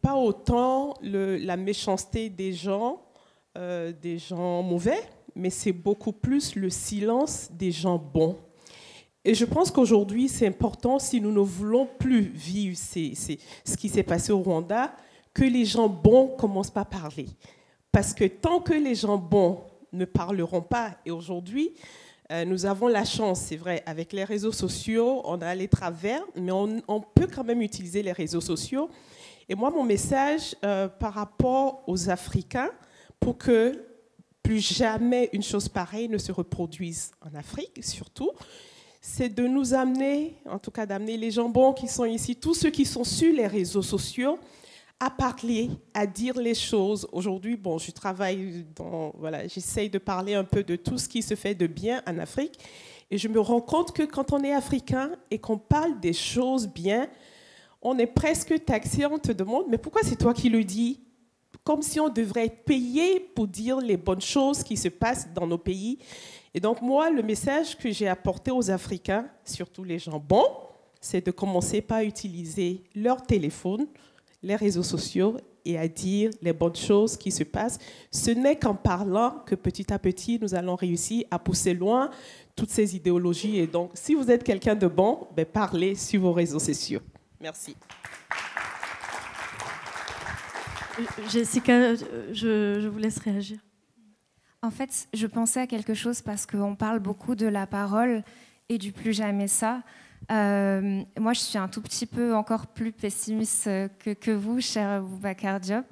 pas autant la méchanceté des gens mauvais, mais c'est beaucoup plus le silence des gens bons. Et je pense qu'aujourd'hui, c'est important, si nous ne voulons plus vivre ce qui s'est passé au Rwanda, que les gens bons ne commencent pas à parler. Parce que tant que les gens bons ne parleront pas, et aujourd'hui, nous avons la chance, c'est vrai, avec les réseaux sociaux, on a les travers, mais on peut quand même utiliser les réseaux sociaux. Et moi, mon message par rapport aux Africains, pour que plus jamais une chose pareille ne se reproduise en Afrique, surtout, c'est de nous amener, en tout cas d'amener les gens bons qui sont ici, tous ceux qui sont sur les réseaux sociaux, à parler, à dire les choses. Aujourd'hui, bon, je travaille voilà, j'essaye de parler un peu de tout ce qui se fait de bien en Afrique, et je me rends compte que quand on est africain et qu'on parle des choses bien, on est presque taxé, on te demande, mais pourquoi c'est toi qui le dis? Comme si on devrait être payé pour dire les bonnes choses qui se passent dans nos pays. Et donc moi, le message que j'ai apporté aux Africains, surtout les gens bons, c'est de commencer par utiliser leur téléphone, les réseaux sociaux et à dire les bonnes choses qui se passent. Ce n'est qu'en parlant que petit à petit, nous allons réussir à pousser loin toutes ces idéologies. Et donc, si vous êtes quelqu'un de bon, parlez sur vos réseaux sociaux. Merci. Jessica, je vous laisse réagir. En fait, je pensais à quelque chose parce qu'on parle beaucoup de la parole et du plus jamais ça. Moi, je suis un tout petit peu encore plus pessimiste que vous, cher Boubacar Diop.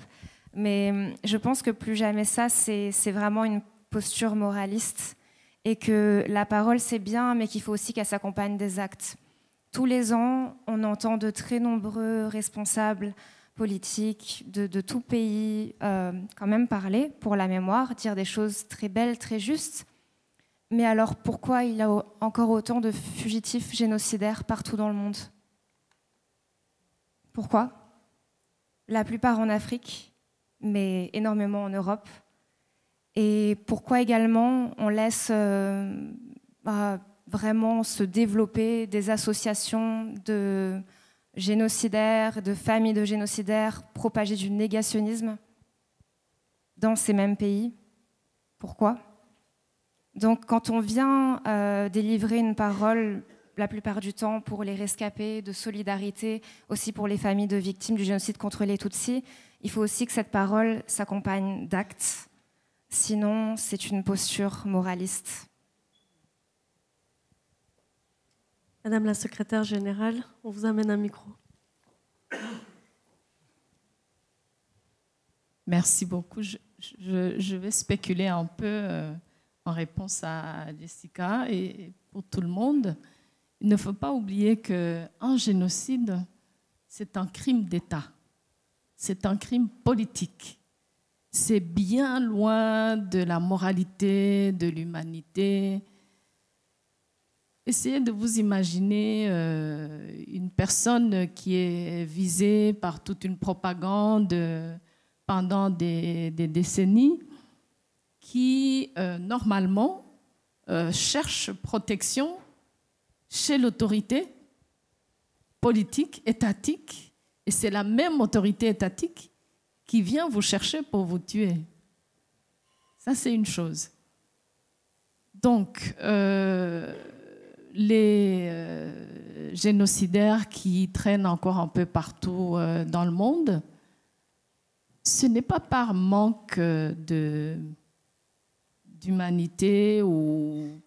Mais je pense que plus jamais ça, c'est vraiment une posture moraliste. Et que la parole, c'est bien, mais qu'il faut aussi qu'elle s'accompagne des actes. Tous les ans, on entend de très nombreux responsables politiques de tout pays quand même parler pour la mémoire, dire des choses très belles, très justes. Mais alors pourquoi il y a encore autant de fugitifs génocidaires partout dans le monde? Pourquoi? La plupart en Afrique, mais énormément en Europe. Et pourquoi également on laisse vraiment se développer des associations de génocidaires, de familles de génocidaires, propager du négationnisme dans ces mêmes pays? Pourquoi? Donc quand on vient délivrer une parole, la plupart du temps pour les rescapés, de solidarité, aussi pour les familles de victimes du génocide contre les Tutsis, il faut aussi que cette parole s'accompagne d'actes. Sinon, c'est une posture moraliste. Madame la secrétaire générale, on vous amène un micro. Merci beaucoup. Je vais spéculer un peu en réponse à Jessica et pour tout le monde. Il ne faut pas oublier qu'un génocide, c'est un crime d'État. C'est un crime politique. C'est bien loin de la moralité, de l'humanité. Essayez de vous imaginer une personne qui est visée par toute une propagande pendant des décennies, qui normalement cherche protection chez l'autorité politique, étatique, et c'est la même autorité étatique qui vient vous chercher pour vous tuer. Ça, c'est une chose. Donc, les génocidaires qui traînent encore un peu partout dans le monde, ce n'est pas par manque d'humanité ou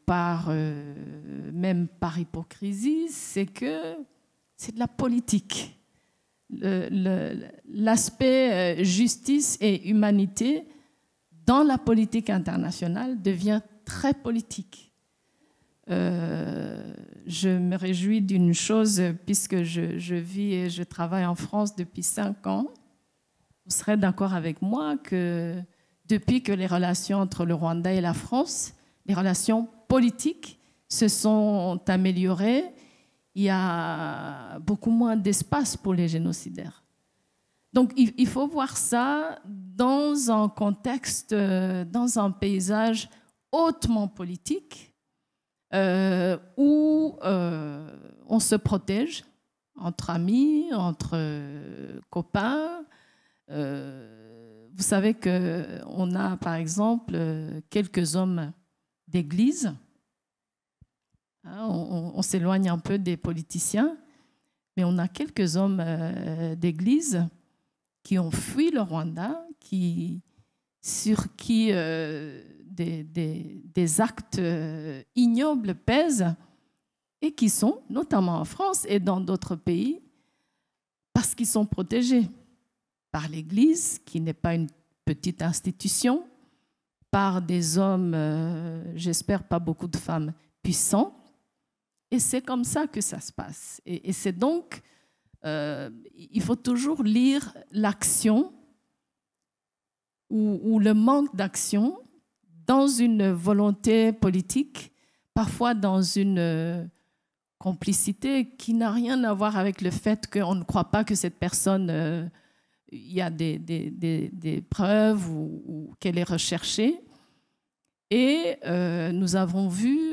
même par hypocrisie, c'est que c'est de la politique. L'aspect justice et humanité dans la politique internationale devient très politique. Je me réjouis d'une chose, puisque je vis et je travaille en France depuis 5 ans. Vous serez d'accord avec moi que depuis que les relations entre le Rwanda et la France, les relations politiques se sont améliorées, il y a beaucoup moins d'espace pour les génocidaires. Donc il faut voir ça dans un contexte, dans un paysage hautement politique, où on se protège entre amis, entre copains. Vous savez qu'on a, par exemple, quelques hommes d'église. On s'éloigne un peu des politiciens, mais on a quelques hommes d'église qui ont fui le Rwanda, sur qui des actes ignobles pèsent et qui sont, notamment en France et dans d'autres pays, parce qu'ils sont protégés par l'Église, qui n'est pas une petite institution, par des hommes, j'espère pas beaucoup de femmes, puissants. Et c'est comme ça que ça se passe. Et c'est donc, il faut toujours lire l'action ou le manque d'action dans une volonté politique, parfois dans une complicité qui n'a rien à voir avec le fait qu'on ne croit pas que cette personne, il y a des preuves ou qu'elle est recherchée. Et nous avons vu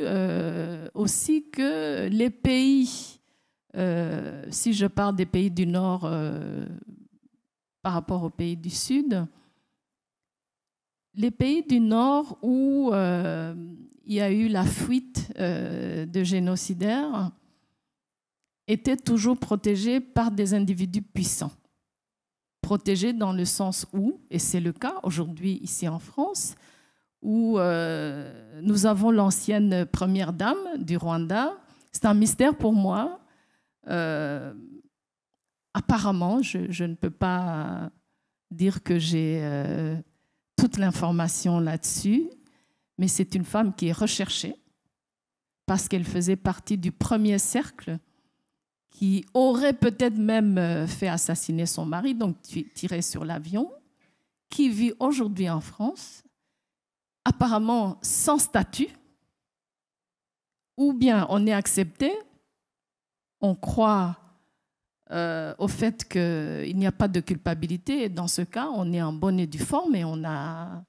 aussi que les pays, si je parle des pays du Nord par rapport aux pays du Sud, les pays du Nord où il y a eu la fuite de protégée dans le sens où, et c'est le cas aujourd'hui ici en France, où nous avons l'ancienne première dame du Rwanda. C'est un mystère pour moi. Apparemment, je ne peux pas dire que j'ai toute l'information là-dessus, mais c'est une femme qui est recherchée parce qu'elle faisait partie du premier cercle qui aurait peut-être même fait assassiner son mari, donc tiré sur l'avion, qui vit aujourd'hui en France, apparemment sans statut, ou bien on est accepté, on croit au fait qu'il n'y a pas de culpabilité, et dans ce cas, on est en bonne et due forme et on a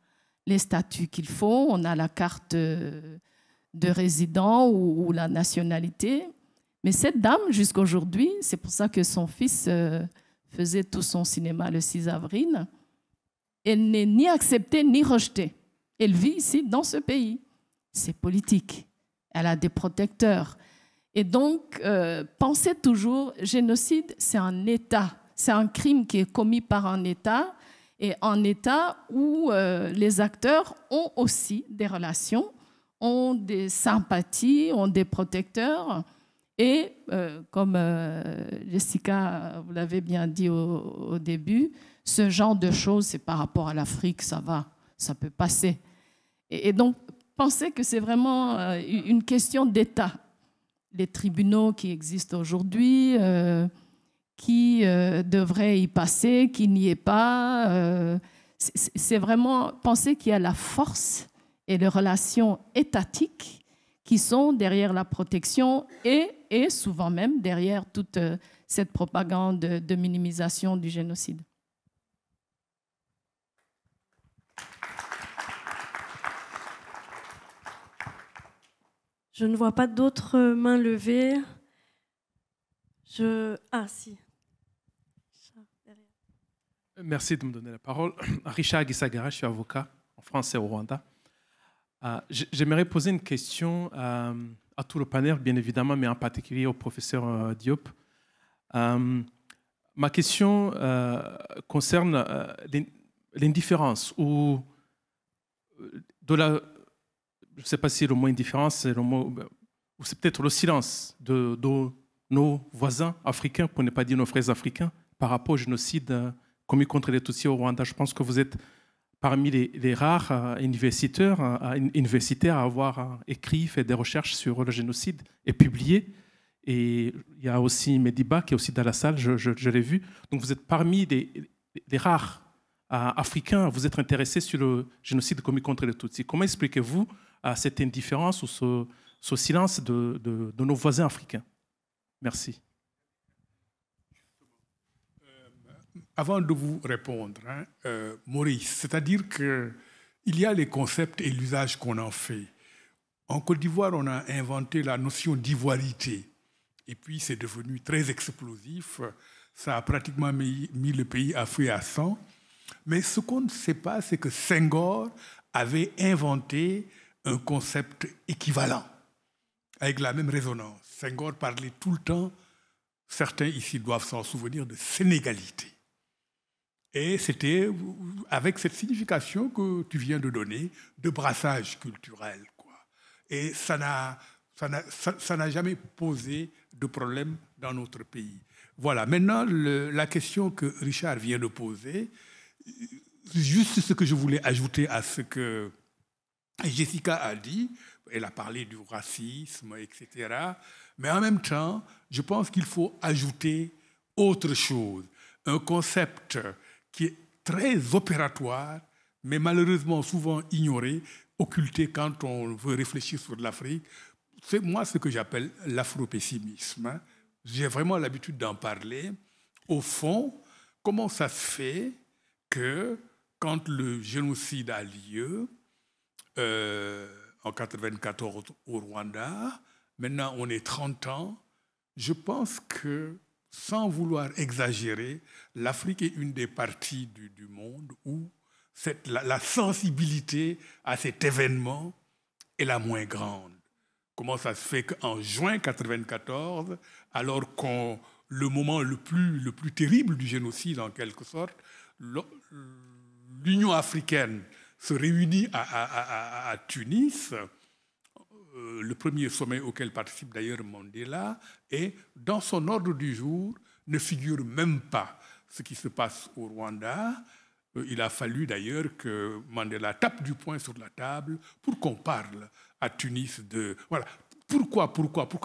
les statuts qu'il faut, on a la carte de résident ou la nationalité. Mais cette dame, jusqu'à aujourd'hui, c'est pour ça que son fils faisait tout son cinéma le 6 avril, elle n'est ni acceptée ni rejetée. Elle vit ici, dans ce pays. C'est politique. Elle a des protecteurs. Et donc, pensez toujours, génocide, c'est un État. C'est un crime qui est commis par un État, et un État où les acteurs ont aussi des relations, ont des sympathies, ont des protecteurs. Et comme Jessica, vous l'avez bien dit au début, ce genre de choses, c'est par rapport à l'Afrique, ça va, ça peut passer. Et donc, pensez que c'est vraiment une question d'État. Les tribunaux qui existent aujourd'hui, qui devraient y passer, qui n'y est pas. C'est vraiment penser qu'il y a la force et les relations étatiques qui sont derrière la protection et souvent même derrière toute cette propagande de minimisation du génocide. Je ne vois pas d'autres mains levées. Ah, si. Merci de me donner la parole. Richard Gisagara, je suis avocat en France et au Rwanda. J'aimerais poser une question à tout le panel, bien évidemment, mais en particulier au professeur Diop. Ma question concerne l'indifférence ou de la... Je ne sais pas si le mot indifférence, c'est le mot, ou c'est peut-être le silence de nos voisins africains, pour ne pas dire nos frères africains, par rapport au génocide commis contre les Tutsis au Rwanda. Je pense que vous êtes parmi les rares universitaires à avoir écrit, fait des recherches sur le génocide et publié. Et il y a aussi Mediba qui est aussi dans la salle, je l'ai vu. Donc vous êtes parmi les rares africains à vous être intéressés sur le génocide commis contre les Tutsis. Comment expliquez-vous cette indifférence ou ce silence de nos voisins africains? Merci. Avant de vous répondre, Maurice, c'est-à-dire qu'il y a les concepts et l'usage qu'on en fait. En Côte d'Ivoire, on a inventé la notion d'ivoirité. Et puis, c'est devenu très explosif. Ça a pratiquement mis le pays à feu et à sang. Mais ce qu'on ne sait pas, c'est que Senghor avait inventé un concept équivalent, avec la même résonance. Senghor parlait tout le temps, certains ici doivent s'en souvenir, de sénégalité. Et c'était avec cette signification que tu viens de donner, de brassage culturel, quoi. Et ça n'a jamais posé de problème dans notre pays. Voilà, maintenant, la question que Richard vient de poser, juste ce que je voulais ajouter à ce que Jessica a dit, elle a parlé du racisme, etc. Mais en même temps, je pense qu'il faut ajouter autre chose, un concept qui est très opératoire, mais malheureusement souvent ignoré, occulté quand on veut réfléchir sur l'Afrique. C'est moi ce que j'appelle l'afropessimisme. J'ai vraiment l'habitude d'en parler. Au fond, comment ça se fait que quand le génocide a lieu, en 1994 au Rwanda, maintenant on est 30 ans, je pense que, sans vouloir exagérer, l'Afrique est une des parties du monde où la sensibilité à cet événement est la moins grande. Comment ça se fait qu'en juin 1994, alors qu'on le moment le plus terrible du génocide, en quelque sorte, l'Union africaine se réunit à Tunis, le premier sommet auquel participe d'ailleurs Mandela, et dans son ordre du jour ne figure même pas ce qui se passe au Rwanda. Il a fallu d'ailleurs que Mandela tape du poing sur la table pour qu'on parle à Tunis de... Voilà. Pourquoi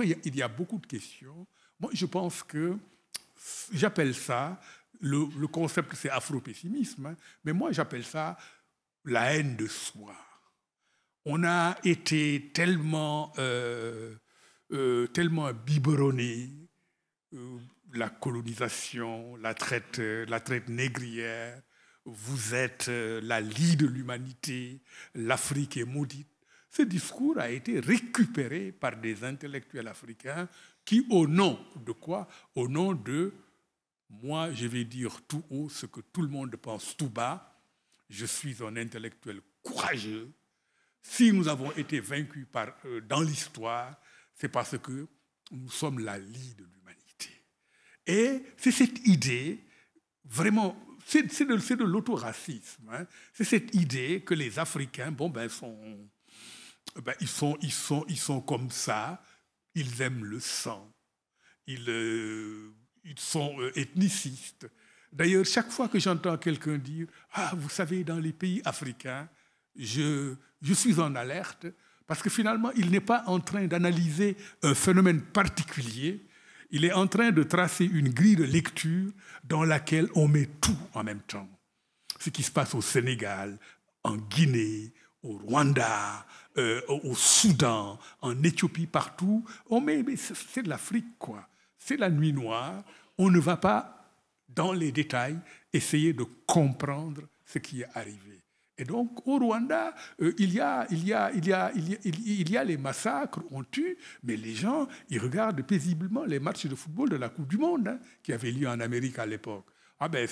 il y a beaucoup de questions. Moi, je pense que j'appelle ça, le concept c'est afro-pessimisme, hein, mais moi j'appelle ça la haine de soi. On a été tellement biberonnés, la colonisation, la traite négrière, vous êtes la lie de l'humanité, l'Afrique est maudite. Ce discours a été récupéré par des intellectuels africains qui, au nom de quoi? Au nom de moi, je vais dire tout haut ce que tout le monde pense tout bas. Je suis un intellectuel courageux. Si nous avons été vaincus dans l'histoire, c'est parce que nous sommes la lie de l'humanité. Et c'est cette idée, vraiment, c'est de l'autoracisme. Hein. C'est cette idée que les Africains, ils sont comme ça, ils aiment le sang, ils sont ethnicistes. D'ailleurs, chaque fois que j'entends quelqu'un dire « Ah, vous savez, dans les pays africains, je suis en alerte », parce que finalement, il n'est pas en train d'analyser un phénomène particulier, il est en train de tracer une grille de lecture dans laquelle on met tout en même temps. Ce qui se passe au Sénégal, en Guinée, au Rwanda, au Soudan, en Éthiopie, partout. Mais c'est de l'Afrique, quoi. C'est la nuit noire. On ne va pas, dans les détails, essayer de comprendre ce qui est arrivé. Et donc, au Rwanda, il y a les massacres, on tue, mais les gens, ils regardent paisiblement les matchs de football de la Coupe du Monde, hein, qui avait lieu en Amérique à l'époque. Ah ben,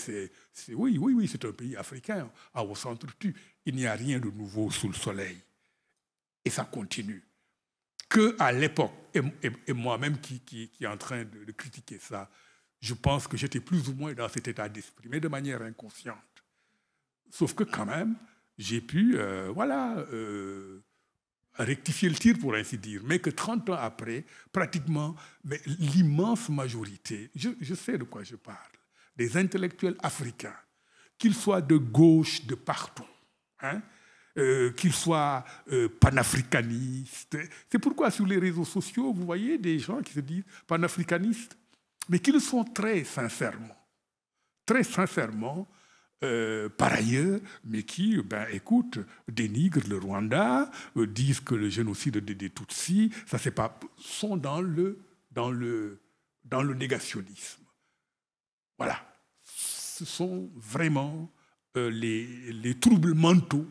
oui, c'est un pays africain. Ah, on s'entretue. Il n'y a rien de nouveau sous le soleil. Et ça continue. Qu'à l'époque, et moi-même qui est en train de critiquer ça, je pense que j'étais plus ou moins dans cet état d'esprit, mais de manière inconsciente. Sauf que quand même, j'ai pu rectifier le tir, pour ainsi dire, mais que 30 ans après, pratiquement, mais l'immense majorité, je sais de quoi je parle, des intellectuels africains, qu'ils soient de gauche de partout, hein, qu'ils soient panafricanistes. C'est pourquoi sur les réseaux sociaux, vous voyez des gens qui se disent panafricanistes, mais qui le sont très sincèrement, par ailleurs, mais qui, écoute, dénigrent le Rwanda, disent que le génocide des Tutsis, ça c'est pas, sont dans le négationnisme. Voilà, ce sont vraiment les troubles mentaux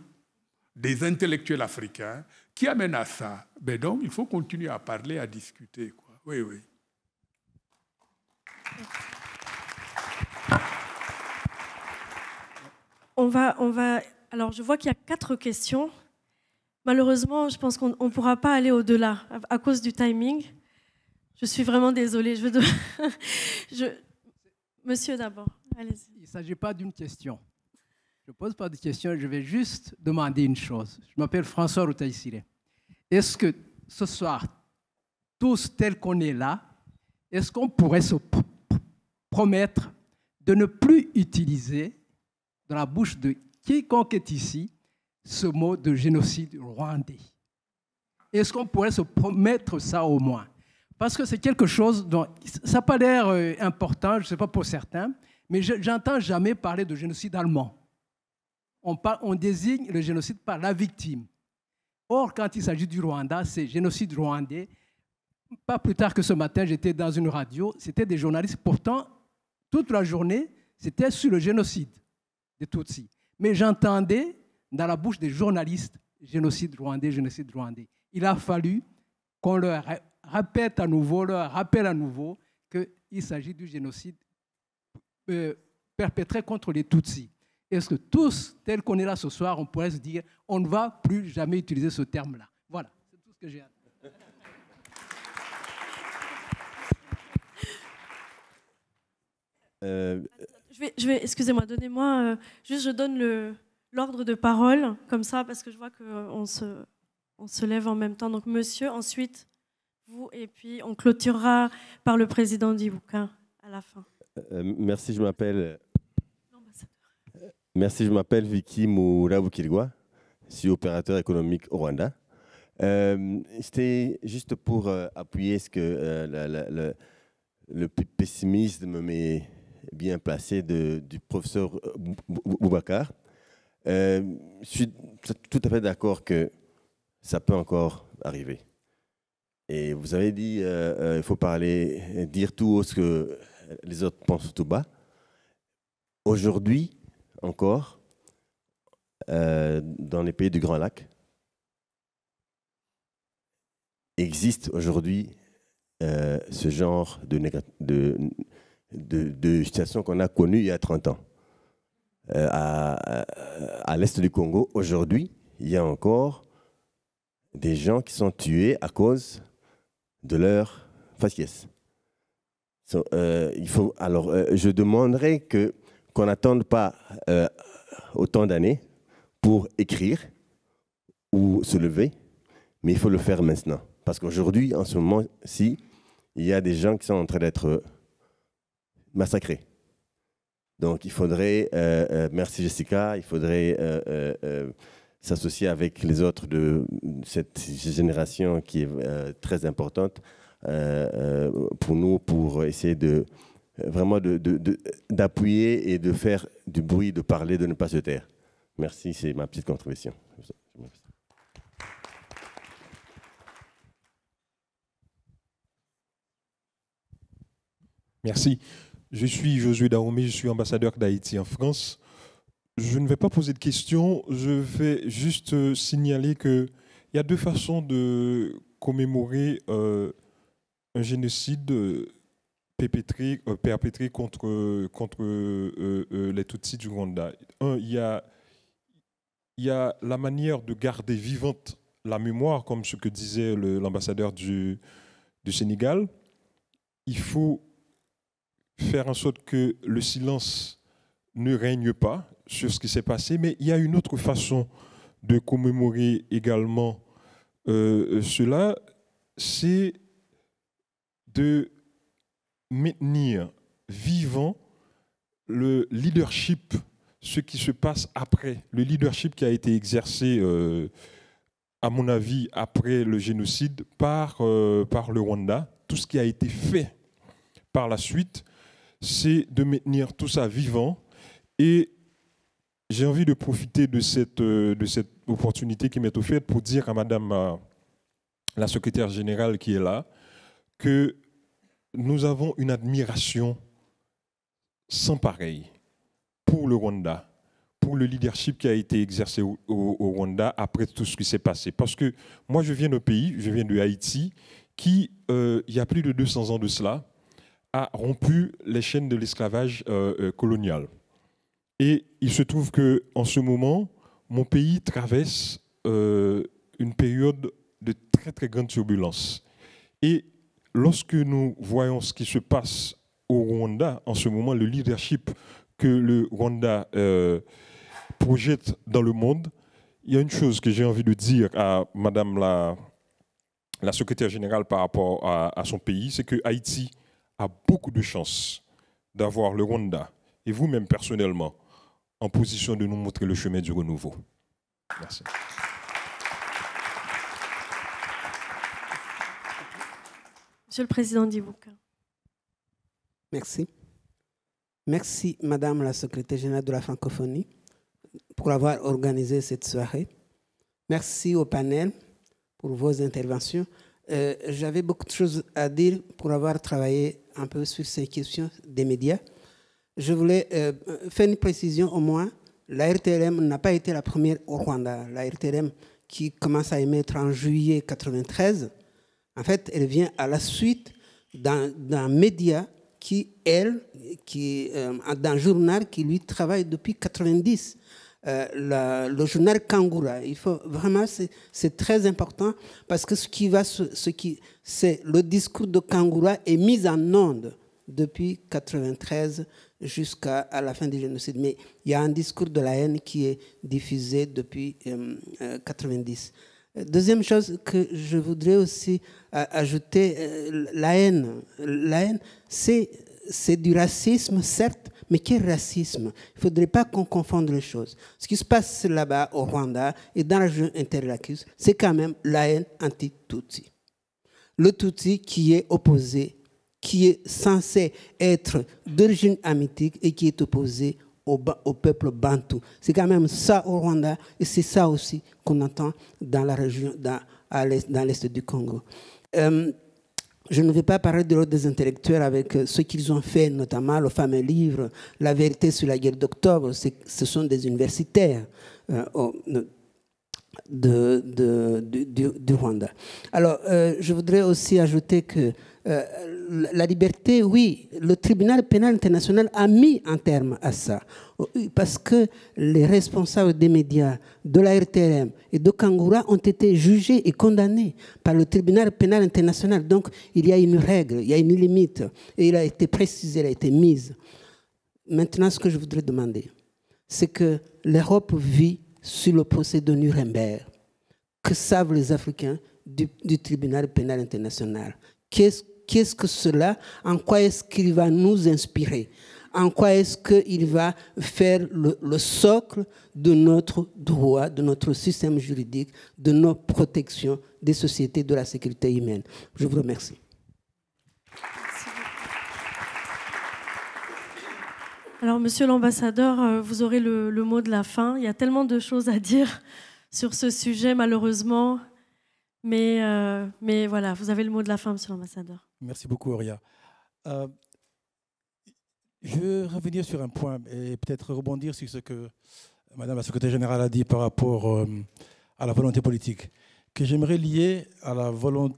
des intellectuels africains qui amènent à ça. Ben donc, il faut continuer à parler, à discuter, quoi. Oui, oui. On va. Alors, je vois qu'il y a 4 questions. Malheureusement, je pense qu'on ne pourra pas aller au-delà à cause du timing. Je suis vraiment désolée. Monsieur d'abord, allez-y. Il ne s'agit pas d'une question. Je ne pose pas de question, je vais juste demander une chose. Je m'appelle François Routaïsiré. Est-ce que ce soir, tous tels qu'on est là, est-ce qu'on pourrait se promettre de ne plus utiliser dans la bouche de quiconque est ici ce mot de génocide rwandais? Est-ce qu'on pourrait se promettre ça au moins? Parce que c'est quelque chose dont ça n'a pas l'air important, je ne sais pas pour certains, mais j'entends jamais parler de génocide allemand. On désigne le génocide par la victime. Or, quand il s'agit du Rwanda, c'est génocide rwandais. Pas plus tard que ce matin, j'étais dans une radio, c'était des journalistes. Pourtant, toute la journée, c'était sur le génocide des Tutsis. Mais j'entendais dans la bouche des journalistes génocide rwandais, génocide rwandais. Il a fallu qu'on leur répète à nouveau, leur rappelle à nouveau qu'il s'agit du génocide perpétré contre les Tutsis. Est-ce que tous, tels qu'on est là ce soir, on pourrait se dire on ne va plus jamais utiliser ce terme-là? Voilà, c'est tout ce que j'ai à dire. Excusez-moi, donnez-moi, juste je donne l'ordre de parole, comme ça, parce que je vois qu'on se lève en même temps. Donc monsieur, ensuite vous, et puis on clôturera par le président d'Ibuka à la fin. Merci, je m'appelle Vicky Mourabukirwa, je suis opérateur économique au Rwanda. C'était juste pour appuyer ce que le pessimisme m'est bien placé du professeur Boubacar. Je suis tout à fait d'accord que ça peut encore arriver. Et vous avez dit il faut dire tout haut ce que les autres pensent tout bas. Aujourd'hui, encore, dans les pays du Grand Lac, existe aujourd'hui ce genre de situation qu'on a connue il y a 30 ans. À l'est du Congo, aujourd'hui, il y a encore des gens qui sont tués à cause de leur faciès. Je demanderais qu'on n'attende pas autant d'années pour écrire ou se lever, mais il faut le faire maintenant. Parce qu'aujourd'hui, en ce moment-ci, il y a des gens qui sont en train d'être massacrés. Donc il faudrait, merci Jessica, il faudrait s'associer avec les autres de cette génération qui est très importante pour nous, pour essayer vraiment d'appuyer et de faire du bruit, de parler, de ne pas se taire. Merci, c'est ma petite contribution. Merci. Je suis Josué Dahomey, je suis ambassadeur d'Haïti en France. Je ne vais pas poser de questions, je vais juste signaler qu'il y a deux façons de commémorer un génocide perpétré contre les Tutsis du Rwanda. Il y a la manière de garder vivante la mémoire, comme ce que disait l'ambassadeur du Sénégal. Il faut faire en sorte que le silence ne règne pas sur ce qui s'est passé, mais il y a une autre façon de commémorer également cela, c'est de maintenir vivant le leadership, ce qui se passe après, le leadership qui a été exercé, à mon avis, après le génocide par le Rwanda, tout ce qui a été fait par la suite, c'est de maintenir tout ça vivant. Et j'ai envie de profiter de cette opportunité qui m'est offerte pour dire à Madame la secrétaire générale qui est là que nous avons une admiration sans pareil pour le Rwanda, pour le leadership qui a été exercé au Rwanda après tout ce qui s'est passé. Parce que moi, je viens d'un pays, je viens de Haïti, qui, il y a plus de 200 ans de cela, a rompu les chaînes de l'esclavage colonial. Et il se trouve qu'en ce moment, mon pays traverse une période de très très grande turbulence. Et lorsque nous voyons ce qui se passe au Rwanda, en ce moment, le leadership que le Rwanda projette dans le monde, il y a une chose que j'ai envie de dire à Madame la secrétaire générale par rapport à son pays, c'est que Haïti a beaucoup de chance d'avoir le Rwanda, et vous-même personnellement, en position de nous montrer le chemin du renouveau. Merci. Monsieur le Président d'Ibuka. Merci. Merci, Madame la secrétaire générale de la francophonie, pour avoir organisé cette soirée. Merci au panel pour vos interventions. J'avais beaucoup de choses à dire pour avoir travaillé un peu sur ces questions des médias. Je voulais faire une précision au moins. La RTLM n'a pas été la première au Rwanda. La RTLM qui commence à émettre en juillet 1993, en fait, elle vient à la suite d'un média d'un journal qui lui travaille depuis 1990. Le journal Kangoura. Il faut vraiment, c'est très important parce que c'est le discours de Kangoura est mis en onde depuis 1993 jusqu'à la fin du génocide. Mais il y a un discours de la haine qui est diffusé depuis 1990. Deuxième chose que je voudrais aussi ajouter, la haine, c'est du racisme, certes, mais quel racisme? Il ne faudrait pas qu'on confonde les choses. Ce qui se passe là-bas au Rwanda et dans la région interlacus, c'est quand même la haine anti-Tutsi. Le Tutsi qui est opposé, qui est censé être d'origine hamitique et qui est opposé au peuple bantou. C'est quand même ça au Rwanda et c'est ça aussi qu'on entend dans la région, dans l'est du Congo. Je ne vais pas parler de l'ordre des intellectuels avec ce qu'ils ont fait, notamment le fameux livre « La vérité sur la guerre d'octobre ». Ce sont des universitaires du Rwanda. Alors, je voudrais aussi ajouter que la liberté, oui, le tribunal pénal international a mis un terme à ça. Parce que les responsables des médias, de la RTRM et de Kangura ont été jugés et condamnés par le tribunal pénal international. Donc, il y a une règle, il y a une limite. Et il a été précisé, elle a été mise. Maintenant, ce que je voudrais demander, c'est que l'Europe vit sur le procès de Nuremberg. Que savent les Africains du tribunal pénal international? Qu'est-ce que cela? En quoi est-ce qu'il va nous inspirer? En quoi est-ce qu'il va faire le socle de notre droit, de notre système juridique, de nos protections des sociétés, de la sécurité humaine? Je vous remercie. Alors, monsieur l'ambassadeur, vous aurez le mot de la fin. Il y a tellement de choses à dire sur ce sujet, malheureusement. Mais voilà, vous avez le mot de la fin, monsieur l'ambassadeur. Merci beaucoup, Auria. Je veux revenir sur un point et peut-être rebondir sur ce que Madame la secrétaire générale a dit par rapport à la volonté politique, que j'aimerais lier à la volonté,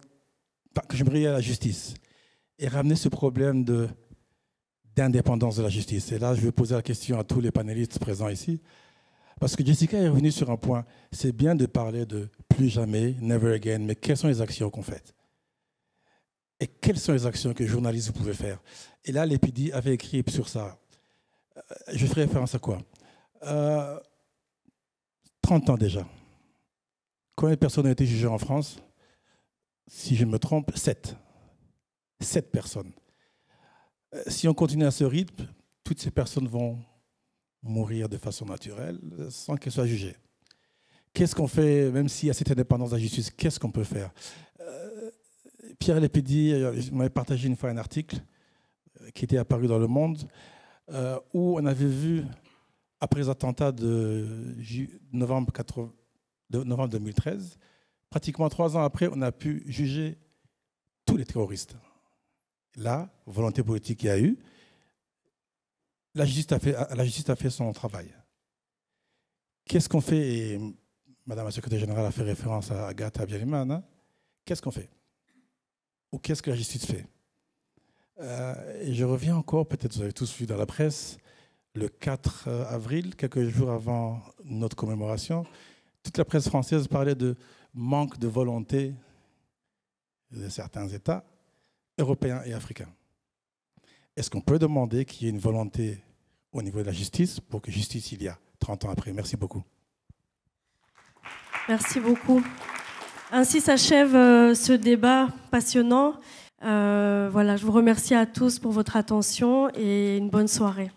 que j'aimerais lier à la justice et ramener ce problème d'indépendance de la justice. Et là, je vais poser la question à tous les panélistes présents ici, parce que Jessica est revenue sur un point. C'est bien de parler de plus jamais, never again, mais quelles sont les actions qu'on fait? Et quelles sont les actions que les journalistes vous pouvez faire? Et là, l'EPIDI avait écrit sur ça. Je ferai référence à quoi? 30 ans déjà. Combien de personnes ont été jugées en France? Si je me trompe, 7. 7 personnes. Si on continue à ce rythme, toutes ces personnes vont mourir de façon naturelle sans qu'elles soient jugées. Qu'est-ce qu'on fait, même s'il y a cette indépendance de la justice, qu'est-ce qu'on peut faire? Pierre Lépédy m'avait partagé une fois un article qui était apparu dans Le Monde où on avait vu, après les attentats de novembre 2013, pratiquement 3 ans après, on a pu juger tous les terroristes. Là, volonté politique qu'il y a eu, la justice a fait son travail. Qu'est-ce qu'on fait? Et Madame la secrétaire générale a fait référence à Agatha Habyarimana. Qu'est-ce qu'on fait? Ou qu'est-ce que la justice fait? Et je reviens encore, peut-être vous avez tous vu dans la presse, le 4 avril, quelques jours avant notre commémoration, toute la presse française parlait de manque de volonté de certains États européens et africains. Est-ce qu'on peut demander qu'il y ait une volonté au niveau de la justice pour que justice il y a 30 ans après? Merci beaucoup. Merci beaucoup. Ainsi s'achève ce débat passionnant. Voilà, je vous remercie à tous pour votre attention et une bonne soirée.